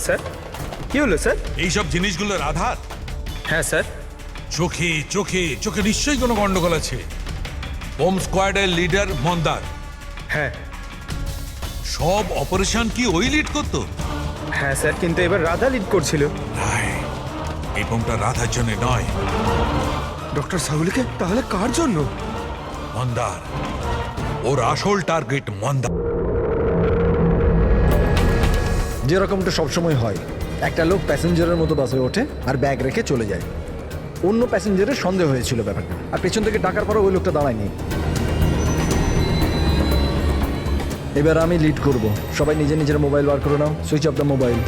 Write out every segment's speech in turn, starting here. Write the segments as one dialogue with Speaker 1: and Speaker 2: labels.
Speaker 1: Sir কি হলো sir?
Speaker 2: এইসব জিনিসগুলো রাধার
Speaker 1: হ্যাঁ স্যার।
Speaker 2: চোখে চোখে চোখে নিশ্চয়ই কোনো গন্ডগোল আছে। বোম স্কোয়াডের লিডার মন্দার,
Speaker 1: হ্যাঁ
Speaker 2: সব অপারেশন কি ওই লিড করতো?
Speaker 1: হ্যাঁ স্যার, কিন্তু এবার রাধা লিড করছিল।
Speaker 2: রায়, এই বোমটা রাধার জন্য নয়,
Speaker 1: ডক্টর সাহুলিকে তাহলে কার জন্য?
Speaker 2: মন্দার। ওর আসল টার্গেট মন্দার।
Speaker 3: যেরকমটা সবসময় হয়, একটা লোক প্যাসেঞ্জারের মতো বাসে ওঠে আর ব্যাগ রেখে চলে যায়। অন্য প্যাসেঞ্জারের সন্দেহ হয়েছিল ব্যাপারটা, আর পেছন থেকে ডাকার পরও ওই লোকটা দাঁড়ায়নি। এবার আমি লিড করব। সবাই নিজের নিজের মোবাইল বার করে নাও। Switch off the mobile.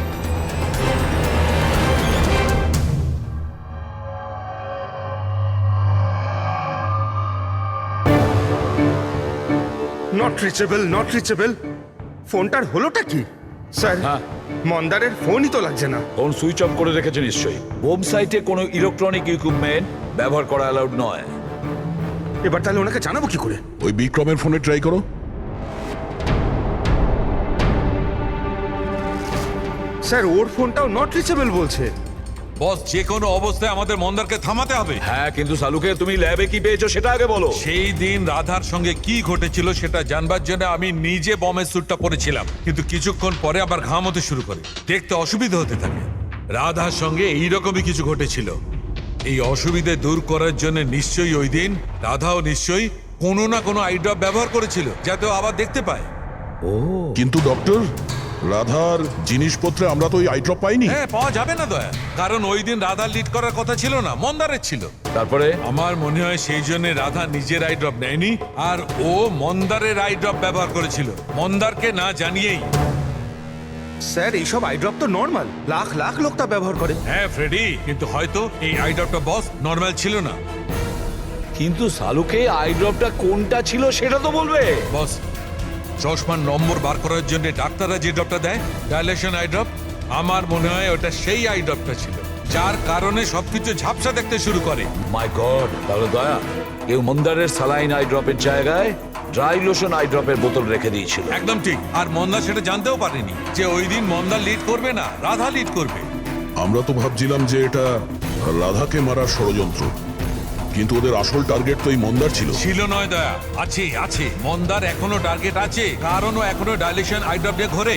Speaker 1: Not reachable, not reachable. ফোনটার হলোটা কি স্যার?
Speaker 4: হ্যাঁ।
Speaker 1: মন্দারের ফোনই তো লাগছে না।
Speaker 4: ফোন সুইচ অফ করে রেখেছে নিশ্চয়ই। বোম সাইটে কোনো ইলেকট্রনিক ইকুইপমেন্ট ব্যবহার করা অ্যালাউড নয়।
Speaker 1: এবার তাহলে ওনাকে জানাবো কি করে?
Speaker 5: ওই বিক্রমের ফোনে ট্রাই করো।
Speaker 1: স্যার ওর ফোনটাও নট রিচেবল বলছে।
Speaker 2: বস, যে কোনো অবস্থায় আমাদের মন্দারকে থামাতে হবে।
Speaker 4: হ্যাঁ, কিন্তু সালুকে তুমি ল্যাবে কি পেয়েছো সেটা আগে বলো।
Speaker 2: সেই দিন রাধার সঙ্গে কি ঘটেছিল সেটা জানবার জন্য আমি নিজে বমের স্যুটটা পরেছিলাম, কিন্তু কিছুক্ষণ পরে আবার ঘাম হতে শুরু করে, দেখতে অসুবিধা হতে থাকে। রাধার সঙ্গে এইরকমই কিছু ঘটেছিল। এই অসুবিধে দূর করার জন্য নিশ্চয়ই ওই দিন রাধাও নিশ্চয়ই কোনো না কোনো আই ড্রপ ব্যবহার করেছিল, যাতে ও আবার দেখতে পায়।
Speaker 5: কিন্তু ডক্টর, রাধার জিনিসপত্রে আমরা তো ওই আইড্রপ পাইনি।
Speaker 2: হ্যাঁ, পাওয়া যাবে না দয়া, কারণ ওই দিন রাধা লিড করার কথা ছিল না, মন্দারের ছিল।
Speaker 4: তারপরে
Speaker 2: আমার মনে হয় সেই জন্য রাধা নিজের আই ড্রপ নেয়নি, আর ও মন্দারের আই ড্রপ ব্যবহার করেছিল, মন্দারকে না জানিয়েই।
Speaker 1: স্যার এইসব আইড্রপ তো নর্মাল, লাখ লাখ লোক তা ব্যবহার করে।
Speaker 2: হ্যাঁ ফ্রেডি, কিন্তু হয়তো এই আই ড্রপটা বস নর্মাল ছিল না।
Speaker 4: কিন্তু সালুকে আই ড্রপটা কোনটা ছিল সেটা তো বলবে।
Speaker 2: বস, চশমার নম্বর বার করার জন্য ডাক্তাররা যে ড্রপটা দেয়, ডাইলেশন আই ড্রপ, আমার মনে হয় ওটা সেই আই ড্রপটা ছিল, যার কারণে সবকিছু ঝাপসা দেখতে শুরু করে।
Speaker 4: মাই গড, তাহলে দয়া কেউ মন্দারের সালাইন আই ড্রপের জায়গায় ড্রাই লোশন আই ড্রপের বোতল রেখে দিয়েছিল।
Speaker 2: একদম ঠিক, আর মন্দা সেটা জানতেও পারেনি যে ওই দিন মন্দা লিড করবে না, রাধা লিড করবে।
Speaker 5: আমরা তো ভাবছিলাম যে এটা রাধাকে মারার ষড়যন্ত্র, কিন্তু ওদের আসল টার্গেট তো এই মন্দার ছিল।
Speaker 2: ছিল নয় দয়া, আছে আছে, মন্দার এখনো টার্গেট আছে, কারণ ও এখনো ডাইলেশন আই ড্রপ দিয়ে ঘোরে।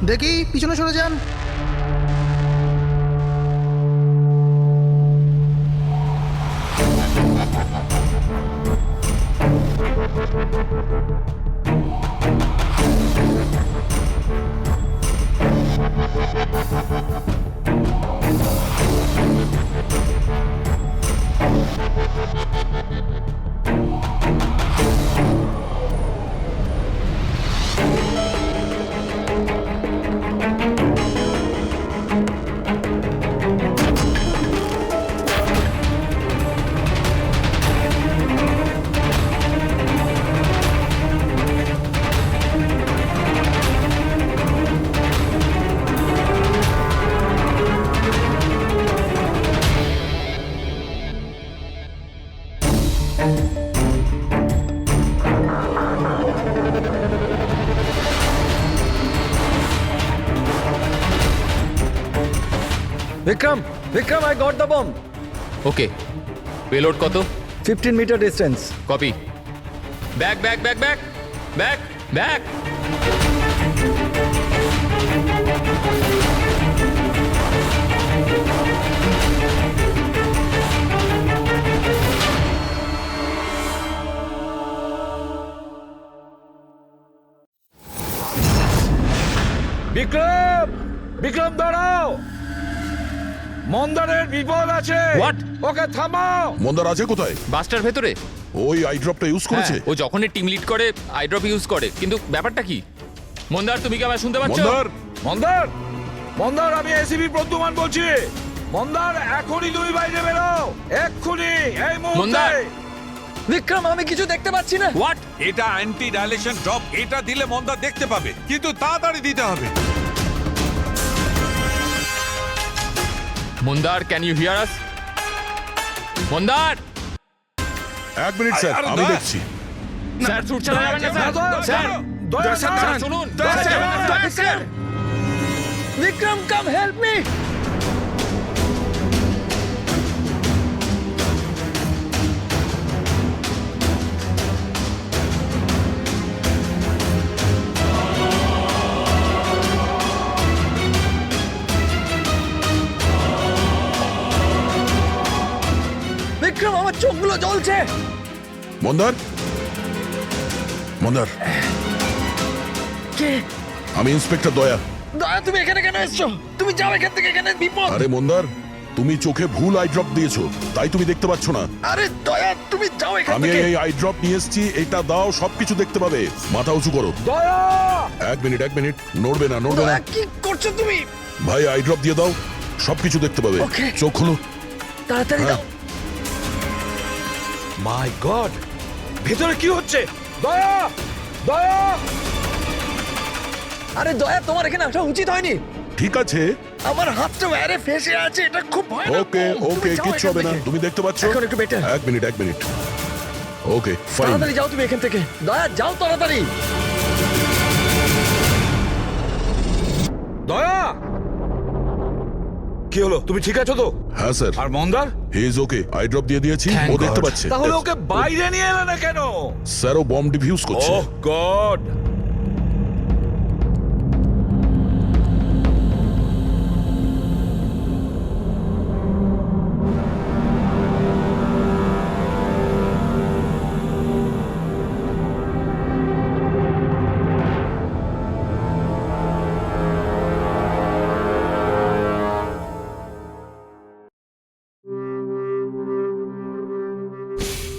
Speaker 6: দেখি পিছনে সরে যান।
Speaker 3: Vikram, Vikram, I got the bomb.
Speaker 7: Okay, payload কত?
Speaker 3: 15 metre distance.
Speaker 7: Copy. Back back back back back back.
Speaker 4: Vikram, Vikram দাঁড়াও। মন্দারের বিপদ আছে।
Speaker 7: What?
Speaker 4: ওকে থামাও।
Speaker 5: মন্দার আছে কোথায়?
Speaker 7: বাসটার ভেতরে।
Speaker 5: ওই আই ড্রপটা ইউজ করেছে?
Speaker 7: হ্যাঁ, ও যখনই টিম লিড করে আইড্রপ ইউজ করে, কিন্তু ব্যাপারটা কি? মন্দার, তুমি কি আমায় শুনতে পাচ্ছ?
Speaker 5: মন্দার
Speaker 4: মন্দার, মন্দার, আমি এসিপি প্রদ্যুমান বলছি। মন্দার, এখনই তুমি বাইরে বেরো, এক্ষুনি, এই
Speaker 7: মন্দার!
Speaker 4: মুহূর্তে।
Speaker 3: বিক্রম, আমি কিছু দেখতে পাচ্ছি না।
Speaker 7: হোয়াট?
Speaker 2: এটা অ্যান্টি ডাইলেশন ড্রপ, এটা দিলে মন্দার দেখতে পাবে, কিন্তু তাড়াতাড়ি দিতে হবে।
Speaker 7: মন্দার, ক্যান ইউ হিয়ার আস? মন্দার!
Speaker 5: 1 মিনিট স্যার,
Speaker 2: আরে
Speaker 5: আমি
Speaker 2: দয়া।
Speaker 5: দেখছি।
Speaker 7: স্যার, ছুট চালা যাবেন না স্যার। স্যার, স্যার, শুনুন।
Speaker 3: স্যার, বিক্রম, কাম হেল্প মি। বিক্রম, আমার চোখগুলো জ্বলছে।
Speaker 5: মন্দার, মন্দার,
Speaker 3: কে?
Speaker 5: আমি ইন্সপেক্টর দয়া।
Speaker 3: দয়া, তুমি এখানে কেন এসছো? তুমি যাও এখান থেকে, এখানে বিপদ।
Speaker 5: আরে মন্দার, তুমি চোখে ভুল আই ড্রপ দিয়েছো, তাই তুমি দেখতে পাচ্ছ না।
Speaker 3: আরে দয়া, তুমি যাও এখান
Speaker 5: আমি
Speaker 3: থেকে।
Speaker 5: এই আই ড্রপ নিয়ে এসেছি, এটা দাও, সবকিছু দেখতে পাবে। মাথা উঁচু করো।
Speaker 4: দয়া!
Speaker 5: 1 মিনিট, 1 মিনিট, নড়বে না, নড়বে না।
Speaker 3: দয়া, কি করছো তুমি?
Speaker 5: ভাই, আই ড্রপ দিয়ে দাও, সবকিছু দেখতে পাবে।
Speaker 3: Okay.
Speaker 5: চোখ খুলো।
Speaker 3: তাড়াতাড়ি
Speaker 5: হ্যাঁ।
Speaker 3: দাও।
Speaker 4: মাই গড, ভেতরে কি হচ্ছে? দয়া! দয়া!
Speaker 3: আরে দয়া, তোমার এখানে আসা উচিত হয়নি।
Speaker 5: ঠিক আছে,
Speaker 3: আমার হাতটা বাইরে ফেসে আছে, এটা খুব ভয়ানক।
Speaker 5: ওকে
Speaker 3: তুমি
Speaker 5: ওকে,
Speaker 3: যাও
Speaker 5: কিচ্ছু
Speaker 3: এখান
Speaker 5: হবে না,
Speaker 3: থেকে।
Speaker 5: তুমি দেখতে পাচ্ছ।
Speaker 3: এখন একটু better।
Speaker 5: 1 minute, 1 minute. Okay, fine.
Speaker 3: তাড়াতাড়ি যাও তুমি এখান থেকে। দয়া, যাও তাড়াতাড়ি।
Speaker 4: দয়া! কি হলো, তুমি ঠিক আছো তো?
Speaker 5: হ্যাঁ স্যার,
Speaker 4: আর মন্দার?
Speaker 5: He is okay. I drop দিয়ে দিয়েছি, ও দেখতে পাচ্ছে।
Speaker 4: তাহলে ওকে বাইরে নিয়ে এলে না কেন?
Speaker 5: স্যার, ও বম্ব ডিফিউজ করছে।
Speaker 4: ওহ গড!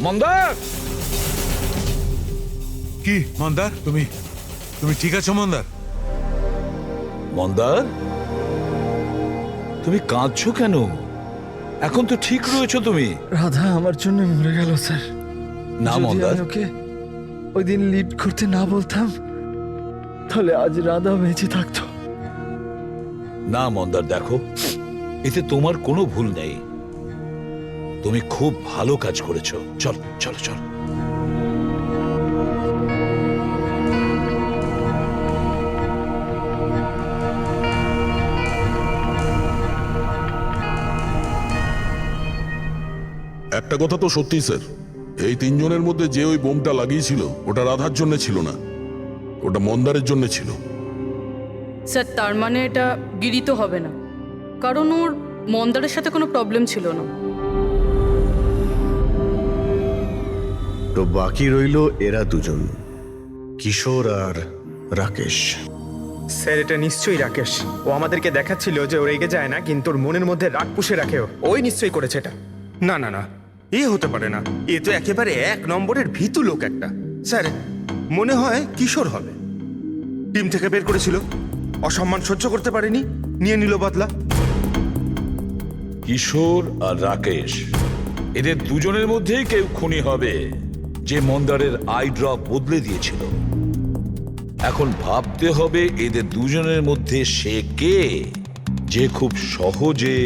Speaker 4: মন্দার!
Speaker 2: কি মন্দার, তুমি তুমি ঠিক আছো মন্দার?
Speaker 4: মন্দার, তুমি কাঁদছো কেন? এখন তো ঠিক রয়েছো তুমি।
Speaker 3: রাধা আমার জন্য মরে গেল স্যার।
Speaker 4: না
Speaker 3: যদি
Speaker 4: মন্দার,
Speaker 3: আমি ওকে ওই দিন লিড করতে না বলতাম, তাহলে আজ রাধা বেঁচে থাকতো।
Speaker 4: না মন্দার, দেখো, এতে তোমার কোনো ভুল নেই। তুমি খুব ভালো কাজ করেছো। চল চল চল।
Speaker 5: একটা কথা তো সত্যি স্যার, এই 3 জনের মধ্যে যে ওই বোমটা লাগিয়েছিল, ওটা রাধার জন্য ছিল না, ওটা মন্দারের জন্য ছিল।
Speaker 8: স্যার, তার মানে এটা গিরি তো হবে না, কারণ ওর মন্দারের সাথে কোনো প্রবলেম ছিল না।
Speaker 9: তো বাকি রইল এরা দুজন, কিশোর আর রাকেশ।
Speaker 1: স্যার, এটা নিশ্চয়ই রাকেশ। ও আমাদেরকে দেখাচ্ছিল যে ও রেগে যায় না, কিন্তু ওর মনের মধ্যে রাগ পুষে রাখে। ওই নিশ্চয়ই করেছে এটা। না না না, এ হতে পারে না। এ তো একেবারে 1 নম্বরের ভীতু লোক একটা। স্যার, মনে হয় কিশোর হবে। টিম থেকে বের করেছিল, অসম্মান সহ্য করতে পারেনি, নিয়ে নিল বদলা।
Speaker 4: কিশোর আর রাকেশ, এদের দুজনের মধ্যেই কেউ খুনি হবে, যে মন্দারের আই ড্রপ বদলে দিয়েছিল। এখন ভাবতে হবে এদের দুজনের মধ্যে সে কে, যে খুব সহজে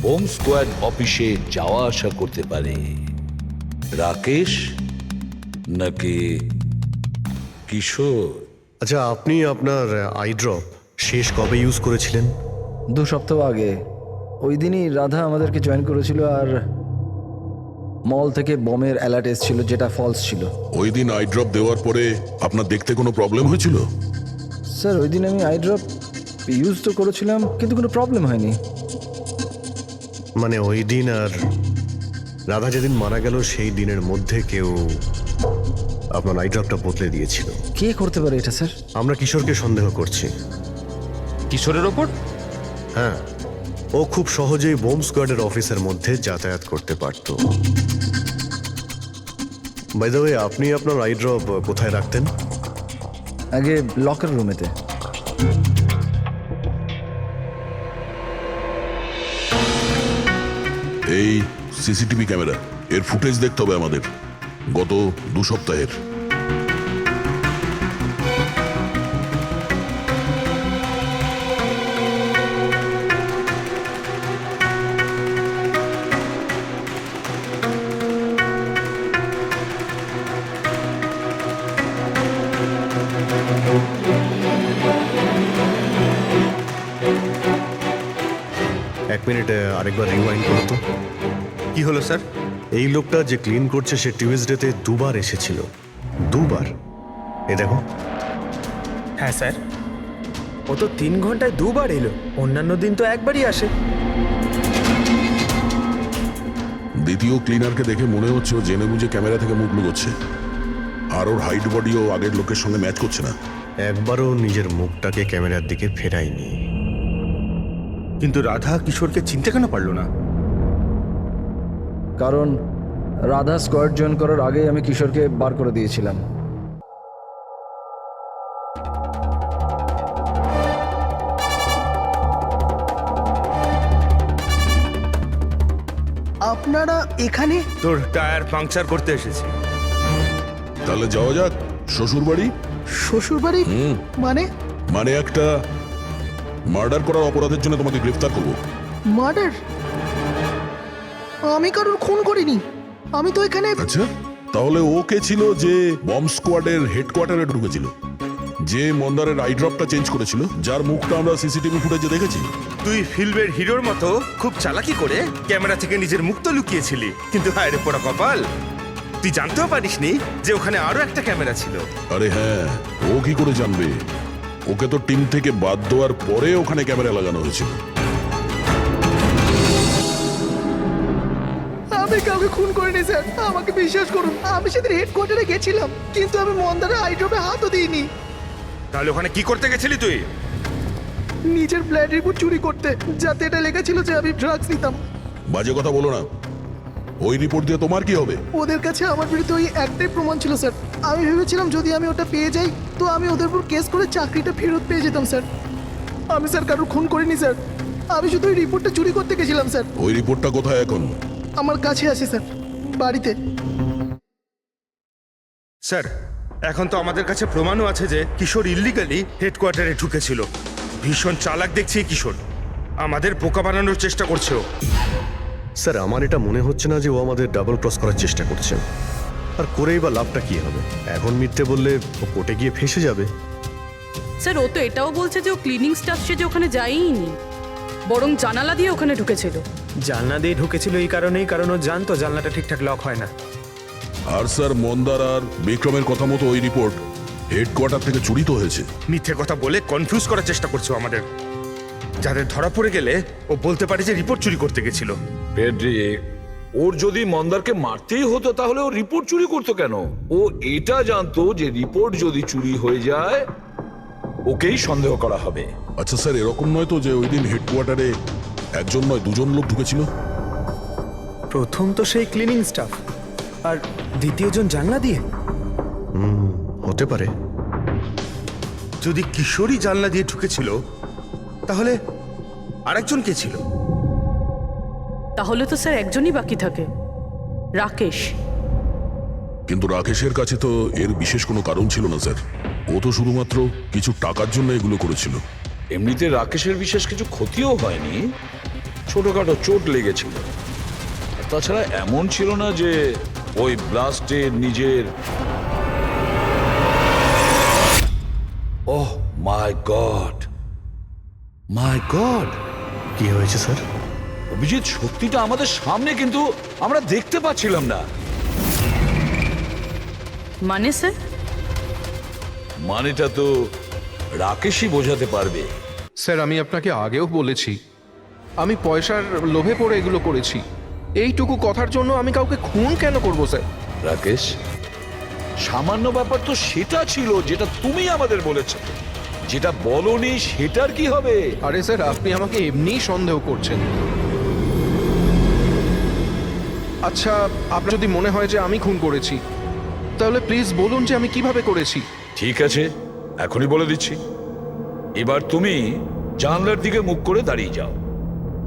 Speaker 4: বোম স্কোয়াড অফিসে যাওয়া আসা করতে পারে। রাকেশ নাকি কিশোর?
Speaker 9: আচ্ছা, আপনি আপনার আই ড্রপ শেষ কবে ইউজ করেছিলেন?
Speaker 3: 2 সপ্তাহ আগে। ওই দিনই রাধা আমাদেরকে জয়েন করেছিল, আর মল থেকে বমের অ্যালার্ট এসেছিল, যেটা ফলস ছিল।
Speaker 5: ওই দিন আই ড্রপ দেওয়ার পরে আপনার দেখতে কোনো প্রবলেম হয়েছিল?
Speaker 3: স্যার, ওই দিন আমি আই ড্রপ ইউজ তো করেছিলাম, কিন্তু কোনো প্রবলেম হয়নি।
Speaker 9: মানে ওই দিন আর রাধা যেদিন মারা গেল সেই দিনের মধ্যে কেউ আপনার আই ড্রপটা বদলে দিয়েছিল।
Speaker 3: কে করতে পারে এটা স্যার?
Speaker 9: আমরা কিশোরকে সন্দেহ করছি।
Speaker 7: কিশোরের ওপর?
Speaker 9: হ্যাঁ, ও খুব সহজেই বোম স্কোয়াডের অফিসের মধ্যে যাতায়াত করতে পারত। বাই দ্য ওয়ে, আপনি আপনার আই ড্রপ কোথায় রাখতেন?
Speaker 3: আগে লকার রুমেতে।
Speaker 5: এই সিসিটিভি ক্যামেরা, এর ফুটেজ দেখতে হবে আমাদের, গত 2 সপ্তাহের।
Speaker 9: এক মিনিট, আরেকবার রিওয়াইন্ড করো তো।
Speaker 1: কি হলো স্যার?
Speaker 9: এই লোকটা যে ক্লিন করছে সে টিউজডেতে 2 বার এসেছিল। 2 বার? এ দেখো।
Speaker 1: হ্যাঁ স্যার, ও তো 3 ঘন্টায় 2 বার এলো, অন্যান্য দিন তো একবারই আসে।
Speaker 5: দ্বিতীয় ক্লিনারকে দেখে মনে হচ্ছে ও জেনে বুঝে ক্যামেরা থেকে মুখ লুকোচ্ছে, আর ওর হাইট বডিও আগের লোকের সঙ্গে ম্যাচ করছে না।
Speaker 9: একবারও নিজের মুখটাকে ক্যামেরার দিকে ফেরায়নি।
Speaker 1: কিন্তু রাধা কিশোরকে চিনতে কেন পারলো না?
Speaker 3: কারণ রাধা স্কোয়াড জয়েন করার আগেই আমি কিশোরকে বার করে দিয়েছিলাম।
Speaker 6: আপনারা এখানে?
Speaker 1: তোর টায়ার পাংচার করতে এসেছি।
Speaker 5: তাহলে যাওয়া যাক শ্বশুর বাড়ি।
Speaker 6: শ্বশুর বাড়ি? মানে?
Speaker 5: মানে একটা মার্ডার করার অপরাধের জন্য তোমাকে গ্রেফতার করবো।
Speaker 6: মার্ডার? আমি কারোর খুন করিনি। আমি তো এখানে।
Speaker 5: আচ্ছা, তাহলে ও কে ছিল যে বম্ব স্কোয়াডের হেডকোয়ার্টারে ঢুকেছিল, যে মন্দারের আই ড্রপটা চেঞ্জ করেছিল, যার মুখটা আমরা সিসিটিভি ফুটেজে দেখেছি?
Speaker 1: তুই ফিল্মের হিরোর মতো খুব চালাকি করে ক্যামেরা থেকে নিজের মুখ তো লুকিয়েছিলি, কিন্তু হায় রে পোড়া কপাল, তুই জানতেও পারিসনি যে ওখানে আরো একটা ক্যামেরা ছিল।
Speaker 5: আরে হ্যাঁ, ও কি করে জানবে? ওকে তো টিম থেকে বাদ দেওয়ার পরে ওখানে ক্যামেরা লাগানো হয়েছিল।
Speaker 6: আমি কাউকে খুন করিনি স্যার, আমাকে বিশ্বাস করুন। আমি সেদিন হেডকোয়ার্টারে গেছিলাম, কিন্তু আমি মন্দারের আইড্রপে হাতও দিইনি।
Speaker 1: তাহলে ওখানে কি করতে গেছিলি তুই?
Speaker 6: নিজের ব্লাড রিপোর্ট চুরি করতে, যাতে এটা লেখা ছিল যে আমি ড্রাগস নিতাম।
Speaker 5: বাজে কথা বলো না। ওই রিপোর্ট দিয়ে তোমার কি হবে?
Speaker 6: ওদের কাছে আমার বিরুদ্ধে ওই একটাই প্রমাণ ছিল স্যার। আমি ভেবেছিলাম যদি আমি ওটা পেয়ে যাই তো আমি ওদের উপর কেস করে চাকরিটা ফেরত পেয়ে যেতাম স্যার। আমি স্যার কারোর খুন করিনি স্যার, আমি শুধু ওই রিপোর্টটা চুরি করতে গেছিলাম স্যার।
Speaker 5: ওই রিপোর্টটা কোথায় এখন?
Speaker 6: আমার কাছে আছে স্যার, বাড়িতে।
Speaker 1: স্যার, এখন তো আমাদের কাছে প্রমাণও আছে যে কিশোর ইল্লিগালি হেডকোয়ার্টারে ঢুকেছিল। ভীষণ চালাক দেখছি এই কিশোর, আমাদের বোকা বানানোর চেষ্টা করছে ও।
Speaker 9: স্যার, আমার এটা মনে হচ্ছে না যে ও আমাদের ডাবল ক্রস করার চেষ্টা করছে। আর করেই বা লাভটা কি হবে? এখন মিথ্যে বললে ও কোর্টে গিয়ে ফেঁসে যাবে।
Speaker 8: স্যার, ও তো এটাও বলছে যে ও ক্লিনিং স্টাফ সে যে ওখানে যায়ইনি, বরং জানালা দিয়ে ওখানে ঢুকেছিল।
Speaker 1: জানলা দিয়ে ঢুকেছিল এই কারণেই, কারণ ও জানতো জানলাটা ঠিকঠাক লক হয় না।
Speaker 5: আর স্যার, মন্দার আর বিক্রমের কথা মতো ওই রিপোর্ট হেডকোয়ার্টার থেকে চুরি তো হয়েছে।
Speaker 1: মিথ্যে কথা বলে কনফিউজ করার চেষ্টা করছো আমাদের, যাদের ধরা পড়ে গেলে ও বলতে পারে যে রিপোর্ট চুরি করতে গেছিল।
Speaker 4: ফেডরিক, ওর যদি মন্দারকে মারতেই হতো তাহলে ও রিপোর্ট চুরি করতো কেন? ও এটা জানতো যে রিপোর্ট যদি চুরি হয়ে যায় ওকেই সন্দেহ করা হবে।
Speaker 5: আচ্ছা স্যার, এরকম নয় তো যে ওই দিন হেডকোয়ার্টারে একজন নয় 2জন লোক ঢুকেছিল?
Speaker 1: প্রথম তো সেই ক্লিনিং স্টাফ, আর দ্বিতীয়জন জানলা দিয়ে।
Speaker 9: হতে পারে।
Speaker 1: যদি কিশোরী জানলা দিয়ে ঢুকেছিল তাহলে আরেকজন কে ছিল?
Speaker 8: তাহলে তো স্যার একজনই বাকি থাকে, রাকেশ।
Speaker 5: কিন্তু রাকেশের কাছে তো এর বিশেষ কোনো কারণ ছিল না স্যার। ও তো শুধুমাত্র কিছু টাকার জন্য এগুলো করেছিল।
Speaker 4: এমনিতে রাকেশের বিশেষ কিছু ক্ষতিও হয়নি, ছোটখাটো চোট লেগেছিল। আর তাছাড়া এমন ছিল না যে ওই ব্লাস্টে নিজের। ওহ মাই গড, মাই গড!
Speaker 9: কি হয়েছে স্যার?
Speaker 4: অভিজিৎ, সত্যিটা আমাদের সামনে, কিন্তু আমরা দেখতে পাচ্ছিলাম না।
Speaker 8: মানে স্যার?
Speaker 4: মানেটা তো রাকেশই বোঝাতে পারবে।
Speaker 10: স্যার, আমি আপনাকে আগেও বলেছি আমি পয়সার লোভে পড়ে এগুলো করেছি। এইটুকু কথার জন্য আমি কাউকে খুন কেন করব স্যার?
Speaker 4: রাকেশ, সামান্য ব্যাপার তো সেটা ছিল যেটা তুমি আমাদের বলেছো। যেটা বলনি সেটার কি হবে?
Speaker 10: আরে স্যার, আপনি আমাকে এমনিই সন্দেহ করছেন। আচ্ছা, আপনার যদি মনে হয় যে আমি খুন করেছি, তাহলে প্লিজ বলুন যে আমি কিভাবে করেছি।
Speaker 4: ঠিক আছে, এখনই বলে দিচ্ছি। এবার তুমি জানলার দিকে মুখ করে দাঁড়িয়ে যাও।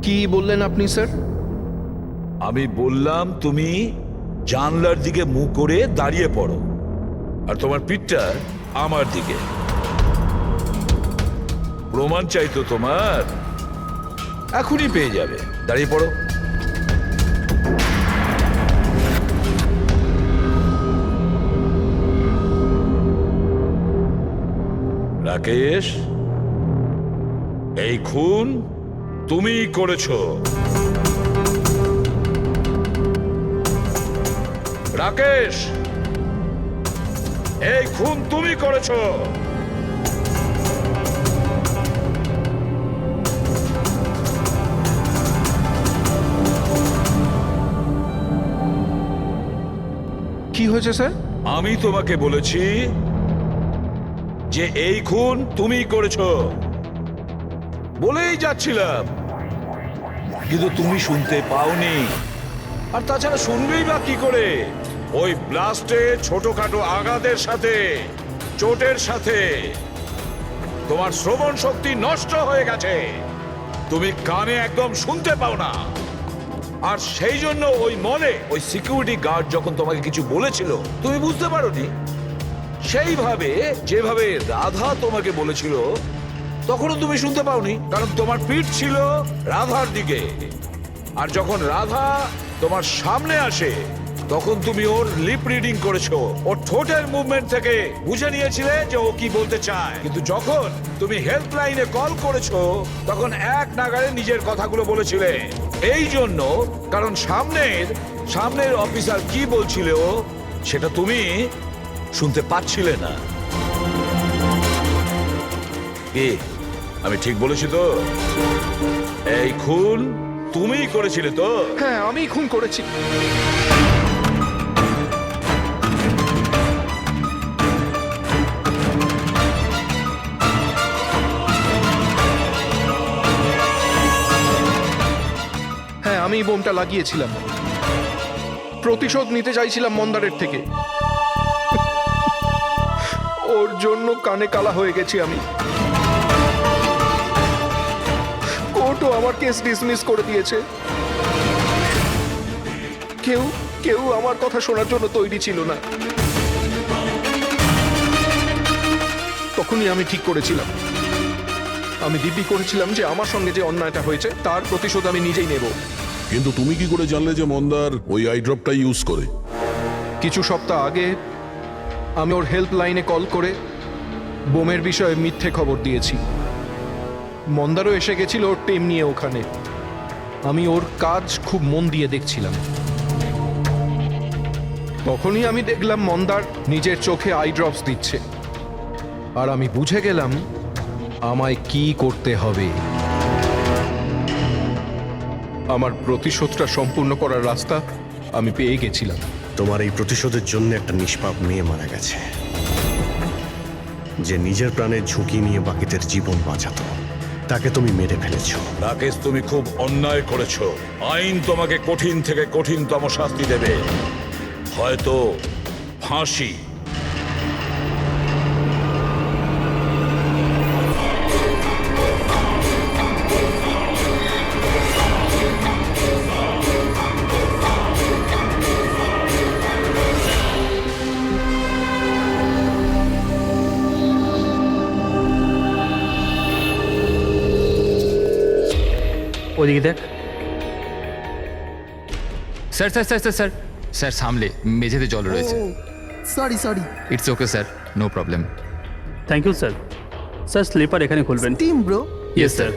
Speaker 10: কি বললেন আপনি স্যার?
Speaker 4: আমি বললাম তুমি জানলার দিকে মুখ করে দাঁড়িয়ে পড়ো, আর তোমার পিঠটা আমার দিকে। প্রমাণ চাই তো তোমার, এখনই পেয়ে যাবে। দাঁড়িয়ে পড়ো। রাকেশ, এই খুন তুমিই করেছো। রাকেশ, এই খুন তুমি করেছো।
Speaker 10: কি হয়েছে স্যার?
Speaker 4: আমি তোমাকে বলেছি যে এই খুন তুমিই করেছো, বলেই যাচ্ছিলাম, কিন্তু তুমি শুনতে পাওনি। আর তাছাড়া শুনবেই বা কি করে? ওই ব্লাস্টে ছোটখাটো আঘাতের সাথে, চোটের সাথে তোমার শ্রবণ শক্তি নষ্ট হয়ে গেছে। তুমি কানে একদম শুনতে পাও না। আর সেই জন্য ওই মলে ওই সিকিউরিটি গার্ড যখন তোমাকে কিছু বলেছিল তুমি বুঝতে পারোনি। সেইভাবে যেভাবে রাধা তোমাকে বলেছিল তখনও তুমি শুনতে পাওনি, কারণ তোমার পিঠ ছিল রাধার দিকে। আর যখন রাধা তোমার সামনে আসে তখন তুমি ওর লিপ রিডিং করেছো, ওর ঠোঁটের মুভমেন্ট থেকে বুঝে নিয়েছিলে যে ও কি বলতে চায়। কিন্তু যখন তুমি হেল্পলাইনে কল করেছো তখন এক নাগাড়ে নিজের কথাগুলো বলেছিলে। এই জন্য, কারণ সামনের অফিসার কি বলছিল সেটা তুমি শুনতে পাচ্ছিলে না। কি আমি ঠিক বলেছি তো? এই খুন তুমিই করেছিলে তো?
Speaker 10: হ্যাঁ, আমি খুন করেছি। হ্যাঁ, আমি বোমটা লাগিয়েছিলাম। প্রতিশোধ নিতে চাইছিলাম মন্দারের থেকে। ওর জন্য কানে কালা হয়ে গেছি আমি। কোর্টও আমার কেস ডিসমিস করে দিয়েছে। কেউ আমার কথা শোনার জন্য তৈরি ছিল না। তখনই আমি ঠিক করেছিলাম, আমি দিব্যি করেছিলাম যে আমার সঙ্গে যে অন্যায়টা হয়েছে তার প্রতিশোধ আমি নিজেই নেব।
Speaker 5: কিন্তু তুমি কি করে জানলে যে মন্দার ওই আই ড্রপটা ইউজ করে?
Speaker 10: কিছু সপ্তাহ আগে আমি ওর হেল্পলাইনে কল করে বোমের বিষয়ে মিথ্যে খবর দিয়েছি। মন্দারও এসে গেছিল ওর টিম নিয়ে ওখানে। আমি ওর কাজ খুব মন দিয়ে দেখছিলাম। তখনই আমি দেখলাম মন্দার নিজের চোখে আই ড্রপস দিচ্ছে, আর আমি বুঝে গেলাম আমায় কি করতে হবে। আমার প্রতিশোধটা সম্পূর্ণ করার রাস্তা আমি পেয়ে গেছিলাম।
Speaker 9: তোমার এই প্রতিশোধের জন্য একটা নিষ্পাপ মেয়ে মারা গেছে, যে নিজের প্রাণের ঝুঁকি নিয়ে বাকিদের জীবন বাঁচাতো। তাকে তুমি মেরে ফেলেছো।
Speaker 4: রাকেশ, তুমি খুব অন্যায় করেছো। আইন তোমাকে কঠিন থেকে কঠিনতম শাস্তি দেবে, হয়তো ফাঁসি।
Speaker 7: ওদিকে দেখ। Sir sir sir sir sir sir, সামলে মেঝেতে জল রয়েছে।
Speaker 6: Sorry.
Speaker 7: It's okay sir, no problem.
Speaker 11: Thank you sir. Sir, slipper এখানে খুলবেন।
Speaker 6: Team bro.
Speaker 7: Yes sir.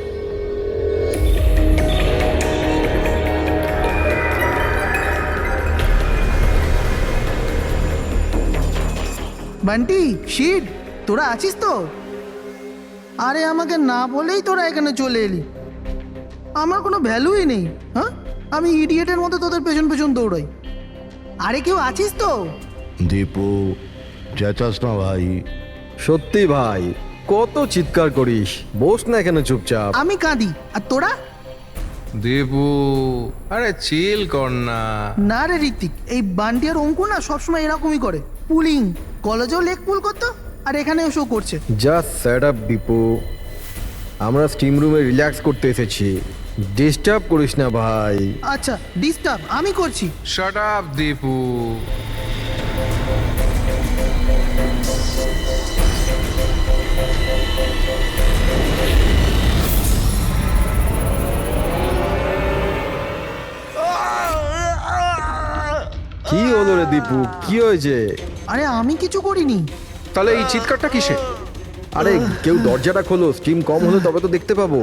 Speaker 6: Bunty, shit, তোরা আছিস তো? আরে আমাকে না বলেই তোরা এখানে চলে এলি। আমার কোনো ভ্যালুই নেই। হ্যাঁ, আমি ইডিয়েটের মতো তোদের পেছন পেছন দৌড়াই। আরে কেউ আছিস তো?
Speaker 3: দীপু, চেঁচাস না ভাই। সত্যি ভাই, কত চিৎকার করিস, বস না কেন চুপচাপ।
Speaker 6: আমি কাঁদি আর তোরা?
Speaker 10: দেবু, আরে চিল কর না।
Speaker 6: না রে ঋত্বিক, এই বান্টি আর অঙ্কু না সবসময় এরকমই করে। পুলিং কলেজেও লেগ পুল করতো আর এখানে এসেও করছে।
Speaker 3: জাস্ট সেট আপ দীপু, আমরা স্টিম রুমে রিল্যাক্স করতে এসেছি, ডিস্টার্ব করিস না ভাই।
Speaker 6: আচ্ছা ডিস্টার্ব আমি করছি।
Speaker 10: Shut up Dipu.
Speaker 3: কি হলো রে দীপু, কি হয়েছে?
Speaker 6: আরে আমি কিছু করিনি।
Speaker 10: তাহলে এই চিৎকারটা কিসে?
Speaker 3: আরে কেউ দরজাটা খোলো, স্টিম কম হলে তবে তো দেখতে পাবো।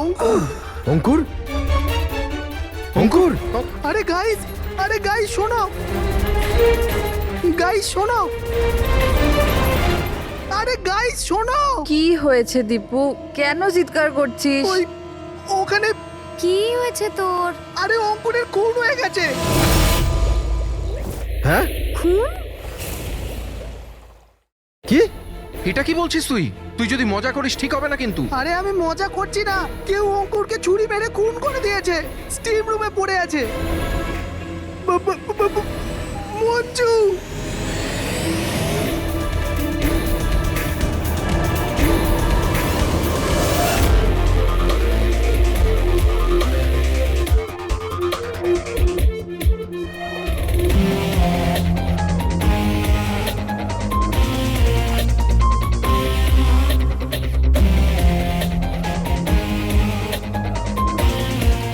Speaker 6: অঙ্কুর,
Speaker 3: অঙ্কুর, অঙ্কুর,
Speaker 6: আরে গাইস শোনো, গাইস শোনো, আরে গাইস শোনো।
Speaker 12: কি হয়েছে দীপু, কেন চিৎকার করছিস?
Speaker 6: ওই ওখানে
Speaker 12: কি হয়েছে তোর?
Speaker 6: আরে অঙ্কুরের খুন হয়ে গেছে।
Speaker 3: হ্যাঁ
Speaker 12: খুন?
Speaker 3: কি?
Speaker 10: এটা কি বলছিস তুই? তুই যদি মজা করিস ঠিক হবে না কিন্তু।
Speaker 6: আরে আমি মজা করছি না, কেউ অঙ্কুরকে ছুরি মেরে খুন করে দিয়েছে, স্টিম রুমে পড়ে আছে। মঞ্জু,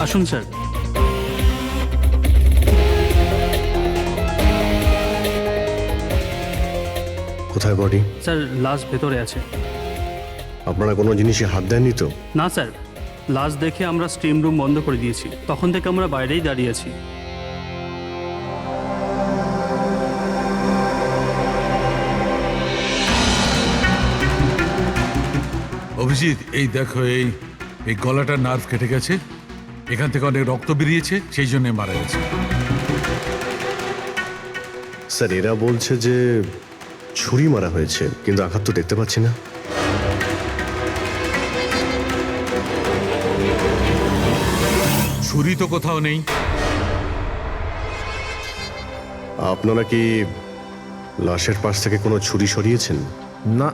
Speaker 11: আসুন স্যার।
Speaker 9: কোথায় বডি?
Speaker 11: স্যার লাশ ভেতরে আছে।
Speaker 9: আপনারা কোনো জিনিসে হাত দেননি তো?
Speaker 11: না স্যার, লাশ দেখে আমরা স্টিম রুম বন্ধ করে দিয়েছি, তখন থেকে আমরা বাইরেই দাঁড়িয়ে আছি।
Speaker 2: অভিজিৎ, এই দেখো, এই এই গলাটার নার্ভ কেটে গেছে, এখান থেকে অনেক রক্ত বেরিয়েছে, সেই জন্য মারা গেছে।
Speaker 9: স্যার এরা বলছে যে ছুরি মারা হয়েছে, কিন্তু আঘাত তো দেখতে পাচ্ছি না।
Speaker 2: ছুরি তো কোথাও নেই।
Speaker 9: আপনারা কি লাশের পাশ থেকে কোনো ছুরি সরিয়েছেন?
Speaker 3: না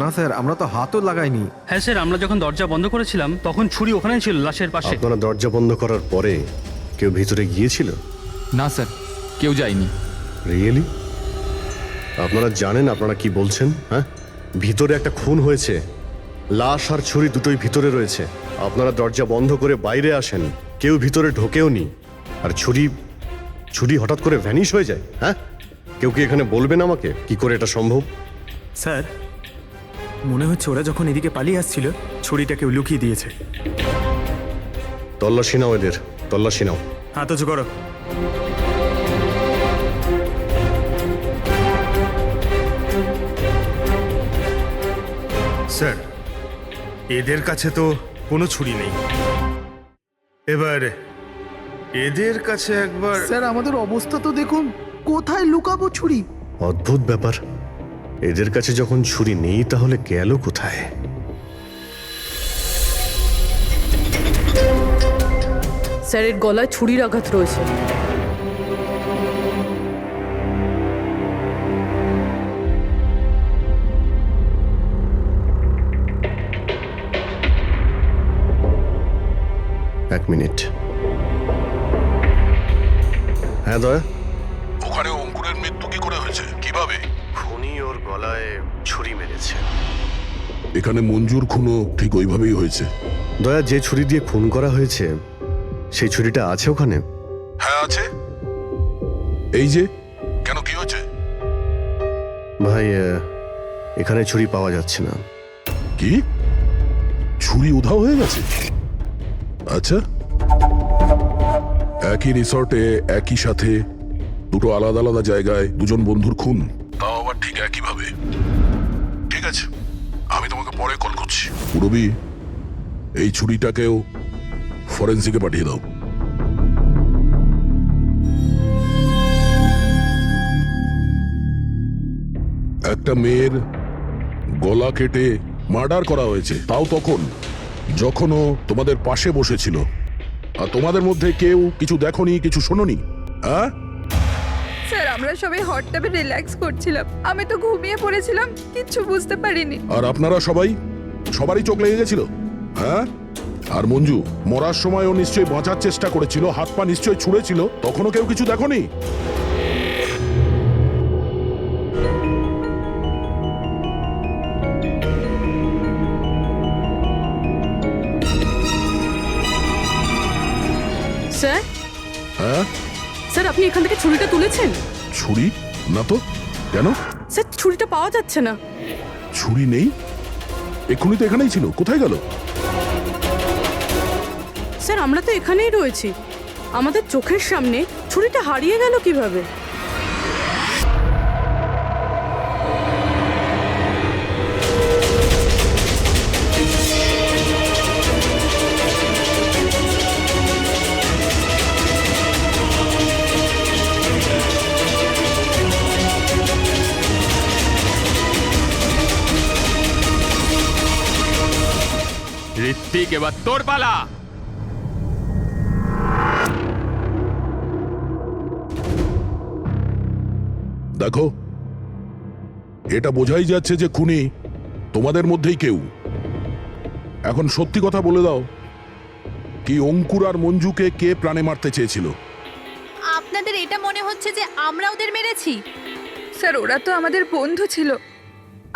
Speaker 3: না স্যার, আমরা তো হাতও লাগাইনি।
Speaker 11: হ্যাঁ স্যার, আমরা যখন দরজা বন্ধ করেছিলাম তখন ছুরি ওখানেই ছিল, লাশের পাশে।
Speaker 9: আপনারা দরজা বন্ধ করার পরে কেউ ভিতরে গিয়েছিল?
Speaker 7: না স্যার, কেউ যায়নি।
Speaker 9: রিয়েলি? আপনারা জানেন আপনারা কি বলছেন? হ্যাঁ, ভিতরে একটা খুন হয়েছে, লাশ আর ছুরি দুটোই ভিতরে রয়েছে। আপনারা দরজা বন্ধ করে বাইরে আসেন, কেউ ভিতরে ঢোকেও নি, আর ছুরি হঠাৎ করে ভ্যানিশ হয়ে যায়। হ্যাঁ, কেউ কি এখানে বলবেন আমাকে কি করে এটা সম্ভব?
Speaker 1: স্যার, মনে হচ্ছে ওরা যখন এদিকে পালিয়ে আসছিল ছুরিটা কেউ লুকিয়ে দিয়েছে।
Speaker 9: তল্লাশি নাও এদের, তল্লাশি নাও।
Speaker 1: হাত উঁচু করো। স্যার, এদের কাছে তো কোনো ছুরি নেই, এবার এদের কাছে একবার।
Speaker 6: স্যার আমাদের অবস্থা তো দেখুন, কোথায় লুকাবো ছুরি?
Speaker 9: অদ্ভুত ব্যাপার, এদের কাছে যখন ছুরি নেই তাহলে গেল কোথায়?
Speaker 8: স্যারের গলায় ছুরির আঘাত রয়েছে।
Speaker 9: এক মিনিট। হ্যাঁ দয়া,
Speaker 5: ওখানে অঙ্কুরের মৃত্যু কি করে হয়েছে, কিভাবে?
Speaker 9: খুনি ওর গলায় ছুরি মেরেছে।
Speaker 5: এখানে মঞ্জুর খুনও ঠিক ওইভাবেই হয়েছে।
Speaker 9: দয়া, যে ছুরি দিয়ে খুন করা হয়েছে সেই ছুরিটা আছে ওখানে?
Speaker 5: হ্যাঁ আছে। এই যে, কেন কি হয়েছে?
Speaker 9: ভাই, এখানে ছুরি পাওয়া যাচ্ছে না।
Speaker 5: কি, ছুরি উধাও হয়ে গেছে? আচ্ছা, একই রিসর্টে একই সাথে দুটো আলাদা আলাদা জায়গায় দুজন বন্ধুর খুন, তাও আবার ঠিক একইভাবে। ঠিক আছে, আমি তোমাকে পরে কল করছি। পুরবি, এই ছুরিটাকেও ফরেন্সিকে পাঠিয়ে দাও। একটা মেয়ের গলা কেটে মার্ডার করা হয়েছে, তাও তখন যখন ও তোমাদের পাশে বসেছিল। আর তোমাদের মধ্যে কেউ কিছু দেখোনি, কিছু শোনোনি? হ্যাঁ,
Speaker 12: স্যার আমরা সবাই হট টাবে রিল্যাক্স করছিলাম, আমি তো ঘুমিয়ে পড়েছিলাম, কিচ্ছু বুঝতে পারিনি।
Speaker 5: আর আপনারা সবারই চোখ লেগে গেছিল? হ্যাঁ, আর মঞ্জু মরার সময় ও নিশ্চয়ই বাঁচার চেষ্টা করেছিল, হাত পা নিশ্চয়ই ছুঁড়েছিল, তখনও কেউ কিছু দেখোনি?
Speaker 8: স্যার
Speaker 5: হ্যাঁ,
Speaker 8: স্যার আপনি এখান থেকে ছুরিটা তুলেছেন?
Speaker 5: ছুরি না তো। কেন?
Speaker 8: স্যার ছুরিটা পাওয়া যাচ্ছে না।
Speaker 5: ছুরি নেই? এক্ষুনি তো এখানেই ছিল, কোথায় গেল?
Speaker 8: স্যার আমরা তো এখানেই রয়েছি, আমাদের চোখের সামনে ছুরিটা হারিয়ে গেল কিভাবে?
Speaker 7: ঋত্বিক, এবার তোর পালা।
Speaker 5: দেখো, এটা বোঝাই যাচ্ছে যে খুনি তোমাদের মধ্যেই কেউ। এখন সত্যি কথা বলে দাও, কি অঙ্কুর আর মঞ্জুকে কে প্রাণে মারতে চেয়েছিল?
Speaker 12: আপনাদের এটা মনে হচ্ছে যে আমরা ওদের মেরেছি? স্যার ওরা তো আমাদের বন্ধু ছিল,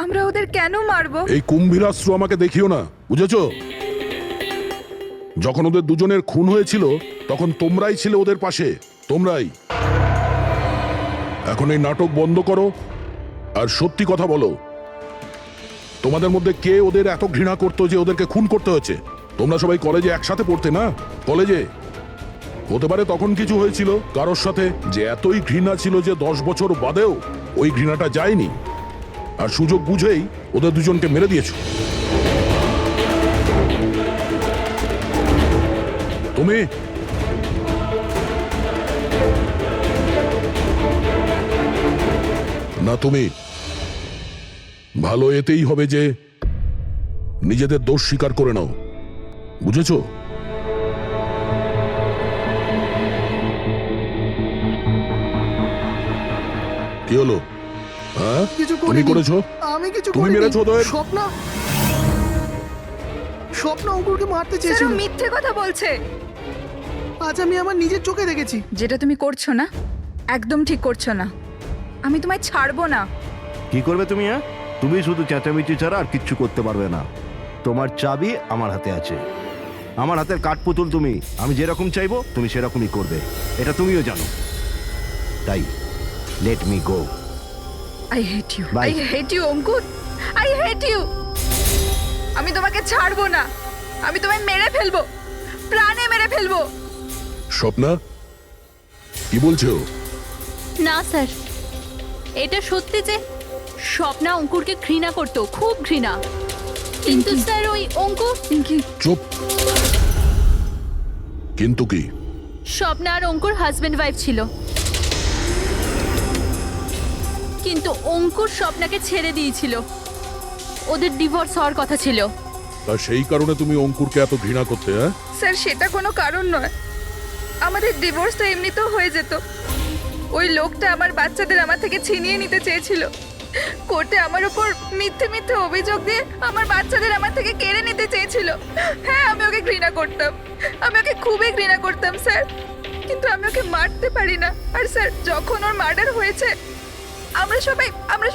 Speaker 12: আমরা ওদের কেন মারবো?
Speaker 5: এই কুম্ভীরাস্ত্র আমাকে দেখিও না, বুঝেছ? যখন ওদের দুজনের খুন হয়েছিল তখন তোমরাই ছিলে ওদের পাশে, তোমরাই। এখন এই নাটক বন্ধ করো আর সত্যি কথা বলো, তোমাদের মধ্যে কে ওদের এত ঘৃণা করতো যে ওদেরকে খুন করতে হয়েছে? তোমরা সবাই কলেজে একসাথে পড়তে না? কলেজে হতে পারে তখন কিছু হয়েছিল কারোর সাথে, যে এতই ঘৃণা ছিল যে 10 বছর বাদেও ওই ঘৃণাটা যায়নি, আর সুযোগ বুঝেই ওদের দুজনকে মেরে দিয়েছো। তুমি না, তুমি ভালো এতেই হবে যে নিজেদের দোষ স্বীকার করে নাও, বুঝেছো? কি হলো? হ্যাঁ,
Speaker 6: কিছু
Speaker 5: তুমি
Speaker 6: করিনি।
Speaker 5: করেছো?
Speaker 6: আমি কিছু
Speaker 5: তুমি
Speaker 6: করিনি।
Speaker 5: মেরেছো ওদের?
Speaker 6: স্বপ্ন অঙ্কুরকে মারতে
Speaker 12: স্যার
Speaker 6: চেয়েছিল।
Speaker 12: ও মিথ্যে কথা বলছে।
Speaker 6: আজ আমি আমার নিজের চোখে দেখেছি।
Speaker 12: যেটা তুমি করছো না, একদম ঠিক করছো না। আমি তোমায় ছাড়বো না।
Speaker 13: কি করবে তুমি? হ্যাঁ, তুমি শুধু চেঁচামেচি ছাড়া আর কিচ্ছু করতে পারবে না। তোমার চাবি আমার হাতে আছে, আমার হাতের কাঠপুতুল তুমি। আমি যেরকম চাইবো তুমি সেরকমই করবে, এটা তুমিও জানো। তাই let me go.
Speaker 12: I hate you,
Speaker 13: Bye.
Speaker 12: I hate you Ankur, I hate you. আমি তোমাকে ছাড়বো না, আমি তোমায় মেরে ফেলবো, প্রাণে মেরে ফেলবো।
Speaker 5: স্বপ্না, কি বলছো?
Speaker 14: না স্যার, এটা সত্যি যে স্বপ্না অঙ্কুরকে ঘৃণা করতো, খুব ঘৃণা। কিন্তু স্যার ওই অঙ্কুর,
Speaker 5: চুপ। কিন্তু কি?
Speaker 14: স্বপ্না আর অঙ্কুর হাজবেন্ড ওয়াইফ ছিল, কিন্তু অঙ্কুর স্বপ্নাকে ছেড়ে দিয়েছিল। ওদের ডিভোর্স হওয়ার কথা ছিল।
Speaker 5: তা সেই কারণে তুমি অঙ্কুরকে এত ঘৃণা করতে? হ্যাঁ
Speaker 12: স্যার সেটা কোনো কারণ নয়, আমাদের ডিভোর্স তো এমনিতেও হয়ে যেত। ওই লোকটা আমার বাচ্চাদের আমার থেকে ছিনিয়ে নিতে চেয়েছিল, কোর্টে আমার উপর মিথ্যে মিথ্যে অভিযোগ দিয়ে আমার বাচ্চাদের আমার থেকে কেড়ে নিতে চেয়েছিল। হ্যাঁ আমি ওকে ঘৃণা করতাম, আমি ওকে খুবই ঘৃণা করতাম স্যার, কিন্তু আমি ওকে মারতে পারি না। আর স্যার যখন ওর মার্ডার হয়েছে আমরা